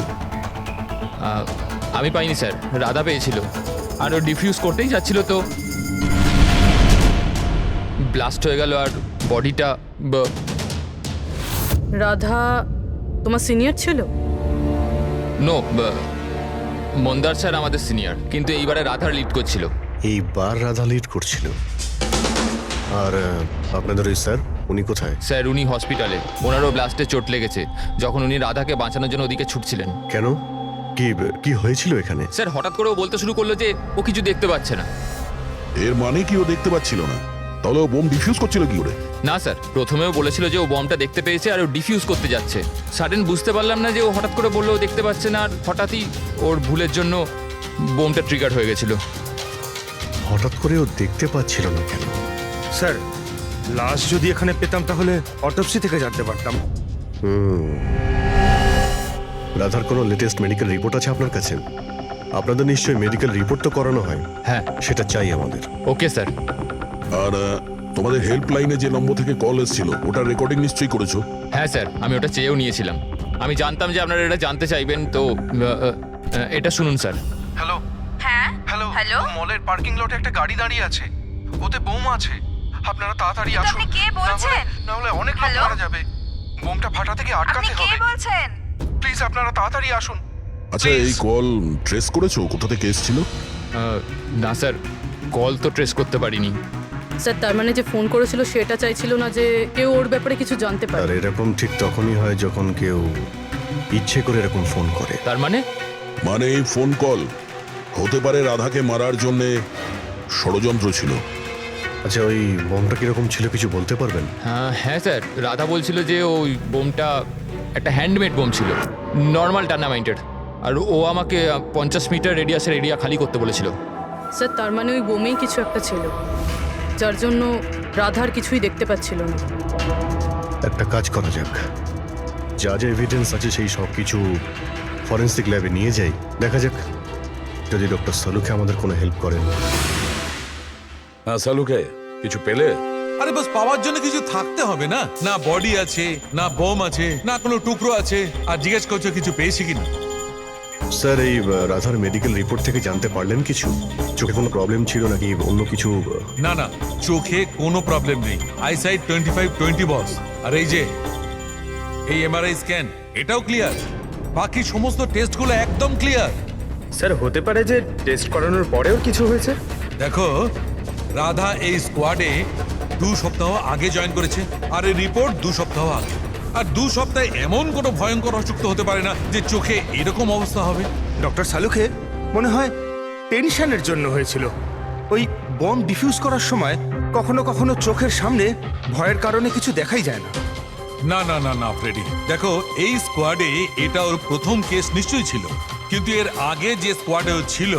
Speaker 7: আমি পাইনি স্যার, রাধা পেয়েছিল, আর ও ডিফিউজ করতেই যাচ্ছিল তো ব্লাস্ট হয়ে গেল, আর বডিটা।
Speaker 8: রাধা তোমার সিনিয়র ছিল?
Speaker 7: নো, মন্দার স্যার আমাদের সিনিয়র, কিন্তু এইবারে রাধার লিড করছিল।
Speaker 9: এইবার রাধা লিড করছিল। আর আপনাদের ওই স্যার, উনি কোথায়?
Speaker 7: স্যার উনি হসপিটালে, ওনারও ব্লাস্টে চোট লেগেছে, যখন উনি রাধাকে বাঁচানোর জন্য ওদিকে ছুটছিলেন।
Speaker 9: কেন, কি হয়েছিল এখানে?
Speaker 7: স্যার হঠাৎ করে ও বলতে শুরু করলো যে ও কিছু দেখতে পাচ্ছে না।
Speaker 5: এর মানে কি ও দেখতে পাচ্ছিল না? তাহলে ও বোম ডিফিউজ করছিল কি করে?
Speaker 7: না স্যার, প্রথমেও বলেছিল যে ও বমটা দেখতে পেয়েছে আর ও ডিফিউজ করতে যাচ্ছে। সাডেন বুঝতে পারলাম না যে ও হঠাৎ করে বললো ও দেখতে পাচ্ছে না, আর হঠাৎই ওর ভুলের জন্য বোমটা ট্রিগার হয়ে গেছিল।
Speaker 9: হঠাৎ করে ও দেখতে পাচ্ছিল না কেন?
Speaker 1: স্যার, লাশ যদি এখানে পেতাম তাহলে অটোপসি থেকে জানতে পারতাম।
Speaker 9: রাধার কোনো লেটেস্ট মেডিকেল রিপোর্ট আছে আপনার কাছে? আপনাদের নিশ্চয়ই মেডিকেল রিপোর্ট তো করানো হয়।
Speaker 7: হ্যাঁ,
Speaker 9: সেটা চাই আমাদের।
Speaker 7: Okay sir.
Speaker 5: আর তোমাদের হেল্পলাইনে যে নম্বর থেকে কল এসেছিল ওটার রেকর্ডিং নিশ্চয়ই করেছো?
Speaker 7: হ্যাঁ স্যার, আমি ওটা চেয়েও নিয়েছিলাম। আমি জানতাম যে আপনারা এটা জানতে চাইবেন, তো এটা শুনুন স্যার।
Speaker 10: হ্যালো
Speaker 12: হ্যাঁ
Speaker 10: হ্যালো
Speaker 12: হ্যালো
Speaker 10: মলের পার্কিং লটে একটা গাড়ি দাঁড়িয়ে আছে, ওতে বোম আছে। আপনারা তাড়াতাড়ি আসুন,
Speaker 12: আপনি কে বলছেন?
Speaker 10: না হলে অনেক লোক
Speaker 12: হ্যালো?
Speaker 10: মারা যাবে। বোমটা ফাটা থেকে আটকাতে হবে।
Speaker 12: বলছেন?
Speaker 10: প্লিজ আপনারা তাড়াতাড়ি আসুন।
Speaker 5: আচ্ছা, এই কল ট্রেস করেছো কোথা থেকে এসেছিল?
Speaker 7: না স্যার, কল তো ট্রেস করতে পারিনি।
Speaker 8: স্যার, তার মানে যে ফোন করেছিল সেটা চাইছিল না যে কেউ ওর ব্যাপারে কিছু জানতে পারে।
Speaker 9: আর এরকম ঠিক তখনই হয় যখন কেউ ইচ্ছে করে এরকম ফোন করে।
Speaker 7: তার মানে
Speaker 5: মানে এই ফোন কল হতে পারে রাধাকে মারার জন্য ষড়যন্ত্র ছিল।
Speaker 9: আচ্ছা, ওই বোমটা কিরকম ছিল কিছু বলতে পারবেন?
Speaker 7: হ্যাঁ স্যার, রাধা বলছিল যে ওই বোমটা একটা হ্যান্ডমেড বোম ছিল, নর্মাল ডায়নামাইটেড, আর ও আমাকে 50 মিটার রেডিয়াসের এরিয়া খালি করতে বলেছিল।
Speaker 8: স্যার, তার মানে ওই বোমেই কিছু একটা ছিল, যার জন্য রাধার কিছুই দেখতে পাচ্ছিল না।
Speaker 9: একটা কাজ করা যাক, যা যা এভিডেন্স আছে সেই সব কিছু ফরেন্সিক ল্যাবে নিয়ে যাই, দেখা যাক যদি ডক্টর সালুকে আমাদের কোনো হেল্প করেন।
Speaker 4: হ্যাঁ সালুকে, কিছু পেলে?
Speaker 2: আরে বাস, পাওয়ার জন্য কিছু থাকতে হবে না? না বডি আছে, না বোম আছে, না কোনো টুকরো আছে, আর জিজ্ঞেস করছো কিছু পেয়েছি কিনা।
Speaker 9: স্যার, এই রাধার মেডিকেল রিপোর্ট থেকে জানতে পারলেন কিছু? চোখে কোনো প্রবলেম ছিল নাকি অন্য কিছু?
Speaker 2: না না, চোখে কোনো প্রবলেম নেই। আইসাইট 25/20 বস। আর এই যে এই এমআরআই স্ক্যান, এটাও ক্লিয়ার। বাকি সমস্ত টেস্টগুলো একদম ক্লিয়ার।
Speaker 1: স্যার, হতে পারে যে টেস্ট করানোর পরেও কিছু হয়েছে।
Speaker 2: দেখো, রাধা এই স্কোয়াডে 2 সপ্তাহ আগে জয়েন করেছে, আর এই রিপোর্ট 2 সপ্তাহ আগে। আর 2 সপ্তাহে এমন কোনো ভয়ঙ্কর অসুখ তো হতে পারে না যে চোখে এরকম অবস্থা হবে।
Speaker 1: ডক্টর সালুকে মনে হয় টেনশনের জন্য হয়েছিল। ওই বম ডিফিউজ করার সময় কখনো কখনো চোখের সামনে ভয়ের কারণে কিছু দেখাই যায় না।
Speaker 2: না না না না ফ্রেডি, দেখো এই স্কোয়াডে এটা ওর প্রথম কেস নিশ্চয়ই ছিল, কিন্তু এর আগে যে স্কোয়াডে ও ছিল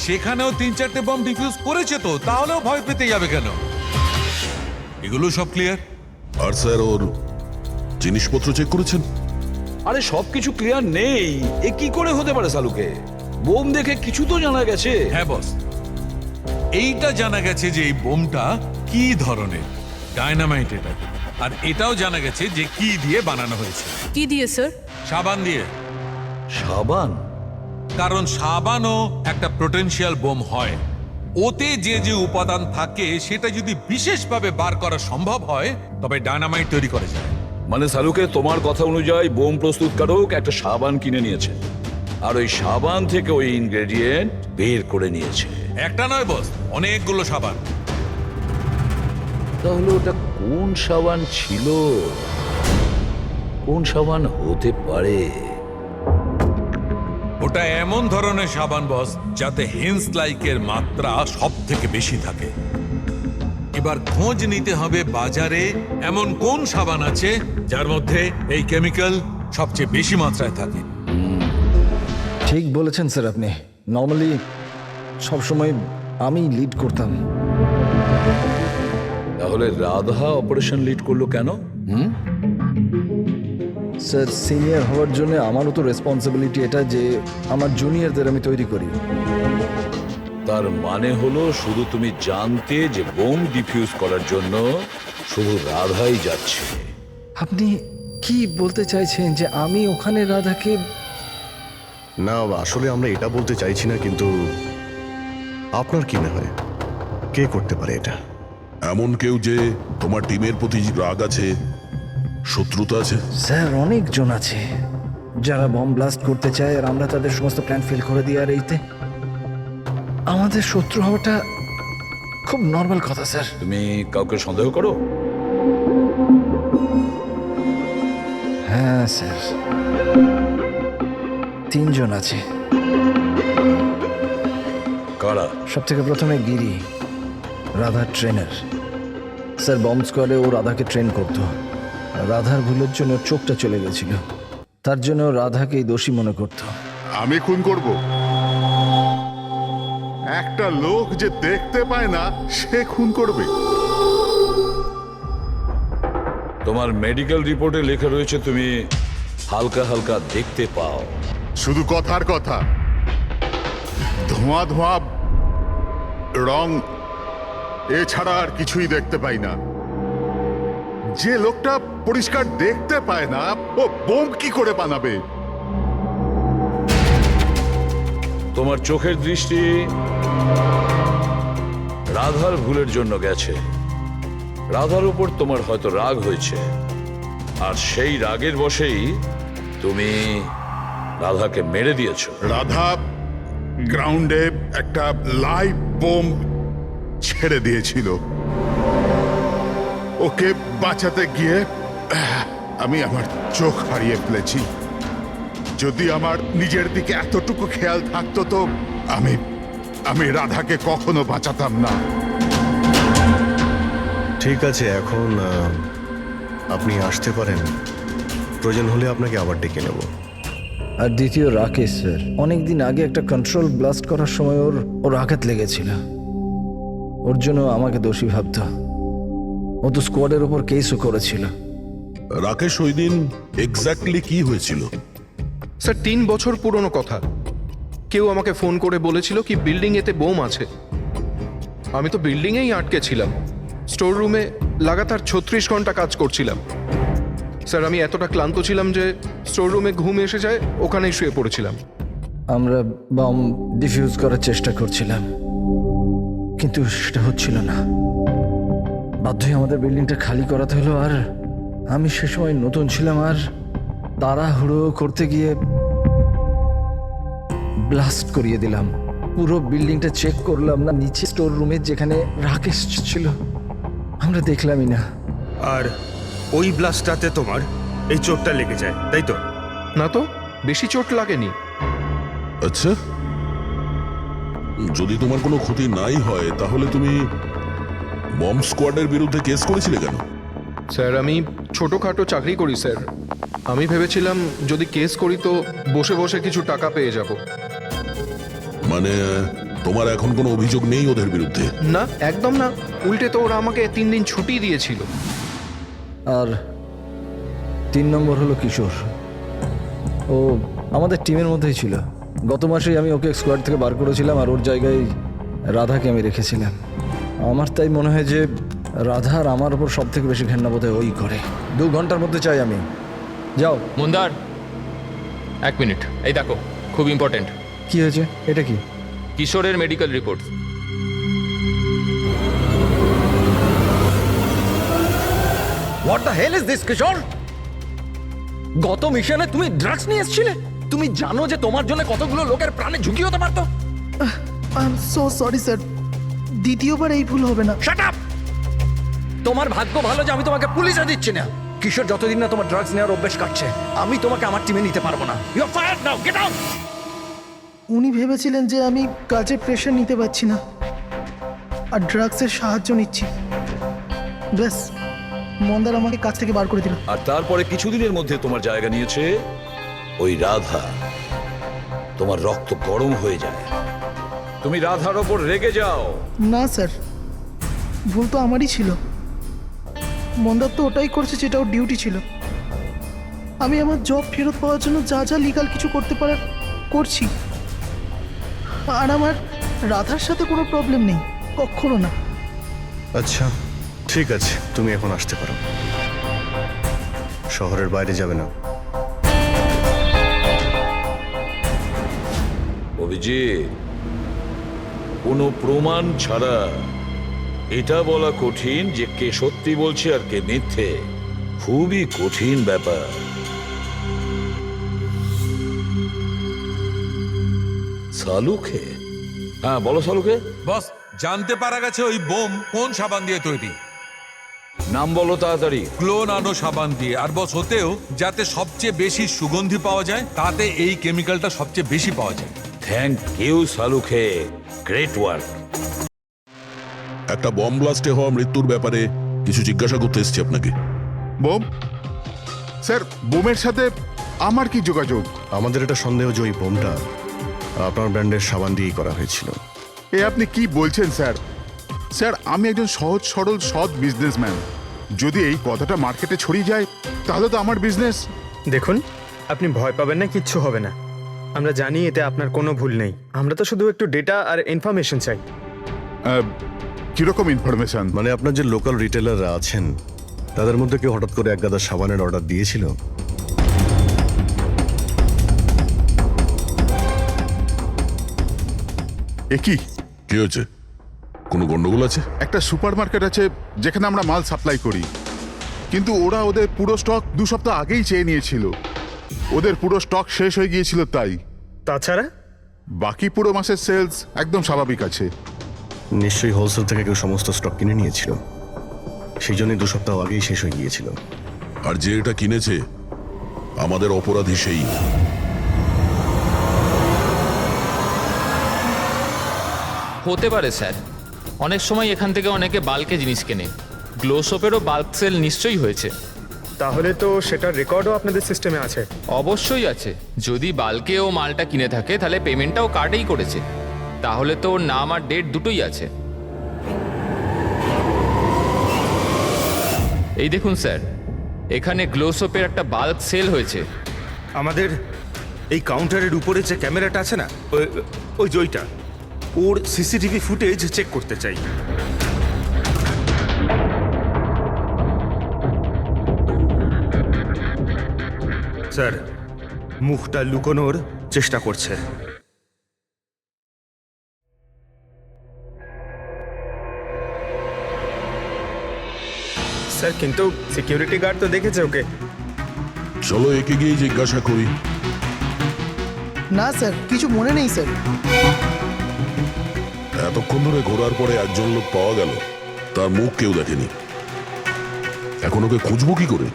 Speaker 2: সেখানেও 3-4টে বম ডিফিউজ করেছে, তো তাহলেও ভয় পেতে যাবে কেন? এগুলো সব ক্লিয়ার।
Speaker 5: আর স্যার, ওর জিনিসপত্র চেক করেছেন?
Speaker 4: আরে সবকিছু ক্লিয়ার নেই, এ কি করে হতে পারে সালুকে? বোম দেখে কিছু তো জানা গেছে।
Speaker 2: হ্যাঁ বস, এইটা জানা গেছে যে এই বোমটা কি ধরনের, ডায়নামাইট এটা। আর এটাও জানা গেছে যে কি দিয়ে বানানো হয়েছে।
Speaker 8: কি দিয়ে স্যার?
Speaker 2: সাবান দিয়ে।
Speaker 4: সাবান?
Speaker 2: কারণ সাবানও একটা পোটেনশিয়াল বোম হয়। ওতে যে যে উপাদান থাকে সেটা যদি বিশেষভাবে বার করা সম্ভব হয় তবে ডায়নামাইট তৈরি করা যায়।
Speaker 4: মানে সালুকে, তোমার কথা অনুযায়ী বোম প্রস্তুতকারক একটা সাবান কিনে নিয়েছে, আর ওই সাবান থেকে ওই ইনগ্রেডিয়েন্ট বের করে নিয়েছে।
Speaker 2: একটা নয় বস, অনেকগুলো সাবান।
Speaker 4: তাহলে ওটা কোন সাবান ছিল? কোন সাবান হতে পারে?
Speaker 2: ওটা এমন ধরনের সাবান বস যাতে হেন্স লাইকের মাত্রা সব থেকে বেশি থাকে। এবার খোঁজ নিতে হবে বাজারে এমন কোন সাবান আছে যার মধ্যে এই কেমিক্যাল সবচেয়ে বেশি মাত্রায় থাকে।
Speaker 3: ঠিক বলেছেন স্যার আপনি। নর্মালি সবসময় আমি লিড করতাম।
Speaker 4: তাহলে রাধা অপারেশন লিড করলো কেন?
Speaker 3: স্যার, সিনিয়র হওয়ার জন্য আমারও তো রেসপন্সিবিলিটি এটা যে আমার জুনিয়রদের আমি তৈরি করি।
Speaker 4: তার মানে হলো শুধু তুমি জানতে যে বোম ডিফিউজ করার জন্য শুধু রাধাই যাচ্ছে।
Speaker 3: আপনি কি বলতে চাইছেন যে আমি ওখানে রাধাকে?
Speaker 9: না, আসলে আমরা এটা বলতে চাইছি না, কিন্তু আপনার কি মনে হয় কে করতে পারে এটা?
Speaker 5: এমন কেউ যে তোমার টিমের প্রতি রাগ আছে, শত্রুতা আছে?
Speaker 3: স্যার, অনেকজন আছে যারা বম ব্লাস্ট করতে চায়, আর আমরা তাদের সমস্ত প্ল্যান ফেল করে দিই। আর এইতে আমাদের শত্রু হওয়াটা খুব নর্মাল কথা স্যার।
Speaker 4: তুমি কাউকে সন্দেহ করো?
Speaker 3: হ্যাঁ স্যার। তিনজন আছে।
Speaker 4: কারা?
Speaker 3: সব থেকে প্রথমে গিরি, রাধার ট্রেনার। স্যার বম্ব স্কোয়াডে ও রাধাকে ট্রেন করতো। রাধার ভুলের জন্য ওর চোখটা চলে গেছিল, তার জন্য ও রাধাকেই দোষী মনে করতো।
Speaker 15: আমি খুন করব? একটা লোক যে দেখতে পায় না সে খুন করবে?
Speaker 4: তোমার মেডিকেল রিপোর্টে লেখা রয়েছে তুমি হালকা হালকা দেখতে পাও।
Speaker 15: শুধু কথার কথা, ধোঁয়া ধোঁয়া রং এছাড়া আর কিছুই দেখতে পাই না। যে লোকটা পরিষ্কার দেখতে পায় না ও বোম কি করে বানাবে?
Speaker 4: তোমার চোখের দৃষ্টি রাধার ভুলের জন্য গেছে। রাধার উপর তোমার হয়তো রাগ হয়েছে, আর সেই রাগের বশেই তুমি রাধাকে মেরে দিয়েছো।
Speaker 15: রাধা গ্রাউন্ডে একটা লাইভ বোম ছেড়ে দিয়েছিল। ওকে বাঁচাতে গিয়ে আমি আমার চোখ হারিয়ে ফেলেছি। যদি আমার নিজের দিকে এতটুকু খেয়াল থাকতো তো আমি রাধাকে কখনো বাঁচাতাম না।
Speaker 9: ঠিক আছে, এখন আপনি আসতে পারেন। প্রয়োজন হলে আপনাকে আবার ডেকে নেব।
Speaker 3: আর দ্বিতীয় রাকেশ স্যার, অনেকদিন আগে একটা কন্ট্রোল ব্লাস্ট করার সময় ওর আঘাত লেগেছিল। ওর জন্য আমাকে দোষী ভাবত। ও তো স্কোয়াডের ওপর কেসও করেছিল।
Speaker 5: রাকেশ, ওই দিন এক্স্যাক্টলি কি হয়েছিল?
Speaker 10: স্যার 3 বছর পুরনো কথা। কেউ আমাকে ফোন করে বলেছিল কি বিল্ডিং এতে বোম আছে। আমি তো বিল্ডিংয়েই আটকে ছিলাম। স্টোর রুমে লাগাতার 36 ঘন্টা কাজ করছিলাম। স্যার আমি এতটা ক্লান্ত ছিলাম যে স্টোর রুমে ঘুম এসে যায়, ওখানেই শুয়ে পড়েছিলাম।
Speaker 3: আমরা বম ডিফিউজ করার চেষ্টা করছিলাম, কিন্তু সেটা হচ্ছিল না। বাধ্যই আমাদের বিল্ডিংটা খালি করাতে হলো। আর আমি সে সময় নতুন ছিলাম, আর তাড়াহুড়ো করতে গিয়ে ব্লাস্ট করিয়ে দিলাম। পুরো বিল্ডিংটা চেক করলাম না, নিচে স্টোর রুমে যেখানে রাকেশ ছিল আমরা দেখলামই না।
Speaker 1: আর ওই ব্লাস্টটাতে তোমার এই চোটটা লেগে যায়, তাই তো?
Speaker 10: না তো, বেশি চোট লাগেনি।
Speaker 5: আচ্ছা, যদি তোমার কোনো ক্ষতি নাই হয় তাহলে তুমি বম্ব স্কোয়াডের বিরুদ্ধে কেস করেছিলে কেন?
Speaker 10: স্যার আমি ছোটোখাটো চাকরি করি স্যার। আমি ভেবেছিলাম যদি কেস করি তো বসে বসে কিছু টাকা পেয়ে যাব।
Speaker 5: মানে তোমার এখন কোনো অভিযোগ নেই ওদের বিরুদ্ধে?
Speaker 10: না, একদম না। উল্টে তো ওরা আমাকে 3 দিন ছুটি দিয়েছিল।
Speaker 3: আর 3 নম্বর হলো কিশোর। ও আমাদের টিমের মধ্যেই ছিল। গত মাসেই আমি ওকে স্কোয়াড থেকে বার করেছিলাম, আর ওর জায়গায় রাধাকে আমি রেখেছিলাম। আমার তাই মনে হয় যে রাধা আর আমার ওপর সব থেকে বেশি ঘেন্না বোধহয় ওই করে। 2 ঘন্টার মধ্যে চাই আমি। যাও।
Speaker 7: মন্দার, 1 মিনিট, এই দেখো, খুব ইম্পর্টেন্ট।
Speaker 3: কি হয়েছে? এটা কি?
Speaker 7: কিশোরের medical report.
Speaker 3: What the hell is this Kishore? গত মিশনে তুমি ড্রাগস নিয়ে এসেছিলে। তুমি জানো যে তোমার জন্য কতগুলো লোকের প্রাণে ঝুঁকি হতে পারতো।
Speaker 6: I am so sorry sir, দ্বিতীয়বার এই ভুল হবে না।
Speaker 3: Shut up! তোমার ভাগ্য ভালো যে আমি তোমাকে পুলিশে দিচ্ছি না। কিশোর যতদিন না তোমার ড্রাগস নেওয়ার অভ্যেস কাটছে, আমি তোমাকে আমার টিমে নিতে পারবো না। You are fired now, get out!
Speaker 6: উনি ভেবেছিলেন যে আমি কাজের প্রেশার নিতে পারছি না আর ড্রাগসের সাহায্য নিচ্ছি। ব্যাস, মন্দার আমাকে কাজ থেকে বার করে দিল।
Speaker 4: আর তারপরে কিছুদিনের মধ্যে তোমার জায়গা নিয়েছে ওই রাধা। তোমার রক্ত গরম হয়ে যায়, তুমি রাধার ওপর রেগে যাও।
Speaker 6: না স্যার, ভুল তো আমারই ছিল। মন্দার তো ওটাই করছে যেটা ওর ডিউটি ছিল। আমি আমার জব ফেরত পাওয়ার জন্য যা যা লিগাল কিছু করতে পারার করছি। আর আমার রাধার সাথে কোনো প্রবলেম নেই, কখনো না।
Speaker 9: আচ্ছা ঠিক আছে, তুমি এখন আসতে পারো। শহরের বাইরে যাবে না।
Speaker 4: অভিজিৎ, কোনো প্রমাণ ছাড়া এটা বলা কঠিন যে কে সত্যি বলছে আর কে মিথ্যে। খুবই কঠিন ব্যাপার। সালুকে? হ্যাঁ বলো সালুকে।
Speaker 2: বস, জানতে পারা গেছে ওই বোম কোন সাবান দিয়ে তৈরি।
Speaker 4: নাম বলো তাড়াতাড়ি।
Speaker 2: গ্লো নানো সাবান দিয়ে, আর বস হতেও যাতে সবচেয়ে বেশি সুগন্ধি পাওয়া যায়, তাতে এই কেমিক্যালটা সবচেয়ে বেশি পাওয়া যায়।
Speaker 4: Thank you Salunkhe, great work.
Speaker 5: একটা বম ব্লাস্টে হওয়া মৃত্যুর ব্যাপারে কিছু জিজ্ঞাসা করতে এসেছি আপনাকে।
Speaker 15: বোম? স্যার, বোমের সাথে আমার কি যোগাযোগ?
Speaker 9: আমাদের এটা সন্দেহ যে ওই বোমটা আপনার ব্র্যান্ডের সাবান দিয়েই করা হয়েছিল।
Speaker 15: এ আপনি কি বলছেন স্যার? স্যার, আমি একজন সহজ সরল সৎ বিজনেসম্যান। যদি এই কথাটা মার্কেটে ছড়িয়ে যায় তাহলে তো আমার বিজনেস।
Speaker 1: দেখুন, আপনি ভয় পাবেন না, কিচ্ছু হবে না। আমরা জানি এতে আপনার কোনো ভুল নেই। আমরা তো শুধু একটু ডেটা আর ইনফরমেশন চাই।
Speaker 15: কিরকম ইনফরমেশন?
Speaker 9: মানে আপনার যে লোকাল রিটেলাররা আছেন তাদের মধ্যে কেউ হঠাৎ করে এক গাদা সাবানের অর্ডার দিয়েছিল?
Speaker 15: এ কি?
Speaker 5: কি হয়েছে? কোনো গন্ডগোল আছে?
Speaker 15: একটা সুপারমার্কেট আছে যেখানে আমরা মাল সাপ্লাই করি, কিন্তু ওরা ওদের পুরো স্টক 2 সপ্তাহ আগেই চেয়ে নিয়েছিল। ওদের পুরো স্টক শেষ হয়ে গিয়েছিল তাই।
Speaker 1: তাছাড়া
Speaker 15: বাকি পুরো মাসের সেলস একদম স্বাভাবিক আছে।
Speaker 9: নিশ্চয়ই হোলসেল থেকে কেউ সমস্ত স্টক কিনে নিয়েছিল, সেই জন্যই 2 সপ্তাহ আগেই শেষ হয়ে গিয়েছিল।
Speaker 5: আর যে এটা কিনেছে আমাদের অপরাধী সেই।
Speaker 7: হতে পারে স্যার, অনেক সময় এখান থেকে অনেকে বাল্কে জিনিস কেনে। গ্লো সোপেরও বাল্ক সেল নিশ্চয়ই হয়েছে।
Speaker 1: তাহলে তো সেটার রেকর্ডও আপনাদের সিস্টেমে আছে।
Speaker 7: অবশ্যই আছে। যদি বাল্কে ও মালটা কিনে থাকে তাহলে পেমেন্টটাও কার্ডেই করেছে, তাহলে তো ওর নাম আর ডেট দুটোই আছে। এই দেখুন স্যার, এখানে গ্লো সোপের একটা বাল্ক সেল হয়েছে।
Speaker 1: আমাদের এই কাউন্টারের উপরে যে ক্যামেরাটা আছে না, ওই জয়টা, ওর সিসিটিভি ফুটেজ চেক করতে চাই। স্যার, মুখটা লুকোনোর চেষ্টা করছে। স্যার, কিন্তু সিকিউরিটি গার্ড তো দেখেছে ওকে।
Speaker 5: চলো একে গিয়ে জিজ্ঞাসা করি।
Speaker 6: না স্যার, কিছু মনে নেই স্যার।
Speaker 5: এতক্ষণ ধরে ঘোরার পরে একজন লোক পাওয়া গেল, তার মুখ কেউ দেখেনি। এখন ওকে খুঁজবো কি করে?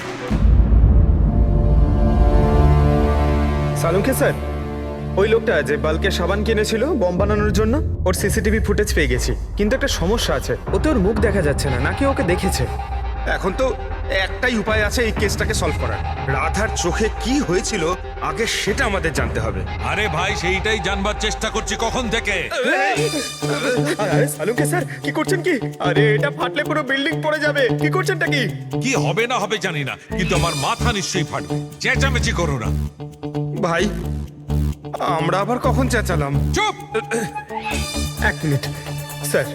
Speaker 1: সালুকে স্যার, ওই লোকটা যে বাল্কে সাবান কিনেছিল বম বানানোর জন্য, ওর সিসিটিভি ফুটেজ পেয়ে গেছি। কিন্তু একটা সমস্যা আছে, ওতে ওর মুখ দেখা যাচ্ছে না, নাকি ওকে দেখেছে। এখন তো একটাই উপায় আছে এই কেসটাকে সলভ করার। রাধার চোখে কি হয়েছিল আগে সেটা আমাদের জানতে হবে।
Speaker 2: আরে ভাই, সেইটাই জানবার চেষ্টা করছি কখন থেকে।
Speaker 1: আরে সালুকে স্যার, কি করছেন কি? আরে এটা ফাটলে পুরো বিল্ডিং পড়ে যাবে। কি করছেনটা কি?
Speaker 2: কি হবে না হবে জানি না, কিন্তু আমার মাথা নিশ্চয়ই ফাটবে। চেঁচামেচি করো না
Speaker 1: ভাই, আমরা আবার কখন চেঁচালাম?
Speaker 2: চুপ!
Speaker 1: 1 মিনিট স্যার।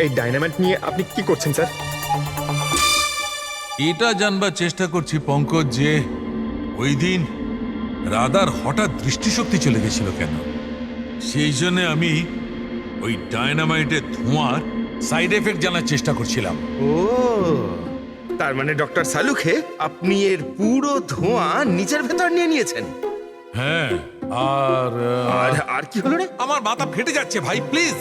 Speaker 1: এই ডাইনামাইট নিয়ে আপনি কি করছেন স্যার?
Speaker 2: এটা জানবার চেষ্টা করছি পঙ্কজ, যে ওই দিন রাধার হঠাৎ দৃষ্টিশক্তি চলে গেছিল কেন। সেই জন্য আমি ওই ডায়নামাইটের ধোঁয়ার সাইড এফেক্ট জানার চেষ্টা করছিলাম।
Speaker 1: ও, তার মানে ডক্টর সালুখে আপনি এর পুরো ধোঁয়া নিজের ভেতর নিয়ে নিয়েছেন?
Speaker 2: হ্যাঁ। আর
Speaker 1: আর কি হলো রে?
Speaker 2: আমার মাথা ফেটে যাচ্ছে ভাই, প্লিজ।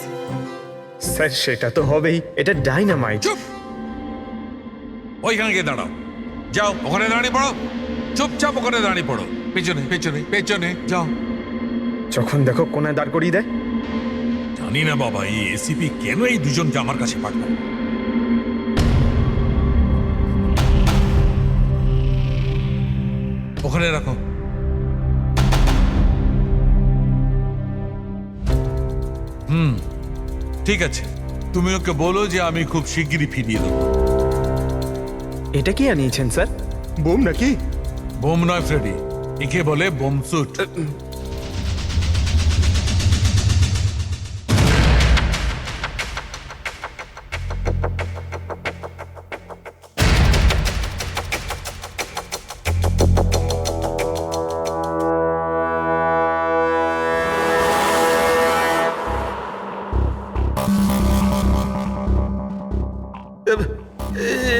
Speaker 1: স্যার, সেটা তো হবেই, এটা ডাইনামাইট।
Speaker 2: চুপ! ওইখানে গিয়ে দাঁড়াও। যাও, ওখানে দাঁড়িয়ে পড়ো। চুপচাপ ওখানে দাঁড়িয়ে পড়ো। পেছনে পেছনে পেছনে যাও।
Speaker 1: যখন দেখো কোনায় দাঁড় করিয়ে দেয়।
Speaker 2: জানি না বাবা, এই এসিপি কেন এই দুজনকে আমার কাছে পাঠায়। ওখানে রাখো। ঠিক আছে, তুমি ওকে বলো যে আমি খুব শিগগিরই ফিরিয়ে দেবো।
Speaker 1: এটা কি আনিয়েছেন স্যার? বোম নাকি?
Speaker 2: বোম নয় ফ্রেডি, একে বলে বোম স্যুট।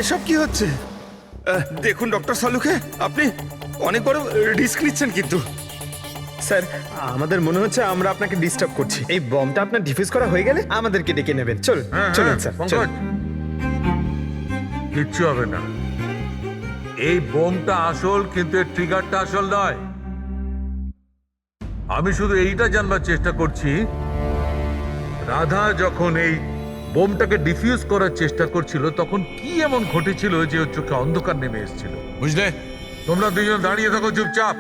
Speaker 1: এসব কি হচ্ছে? দেখুন ডক্টর সালুখে, আপনি অনেক বড় রিস্ক নিচ্ছেন কিন্তু। স্যার আমাদের মনে হচ্ছে আমরা আপনাকে ডিস্টার্ব করছি। এই বমটা আপনার ডিফিউজ করা হয়ে গেলে আমাদেরকে ডেকে নেবেন। চলুন চলুন স্যার চলুন।
Speaker 2: কিচ্ছু হবে না। এই বোমটা আসল, কিন্তু এর ট্রিগারটা আসল নয়। আমি শুধু এইটা জানবার চেষ্টা করছি, রাধা যখন এই বোমটাকে ডিফিউজ করার চেষ্টা করছিল তখন কি এমন ঘটেছিল যে ওর চোখে অন্ধকার নেমে এসেছিল। বুঝলে? তোমরা দুজন দাঁড়িয়ে থাকো চুপচাপ।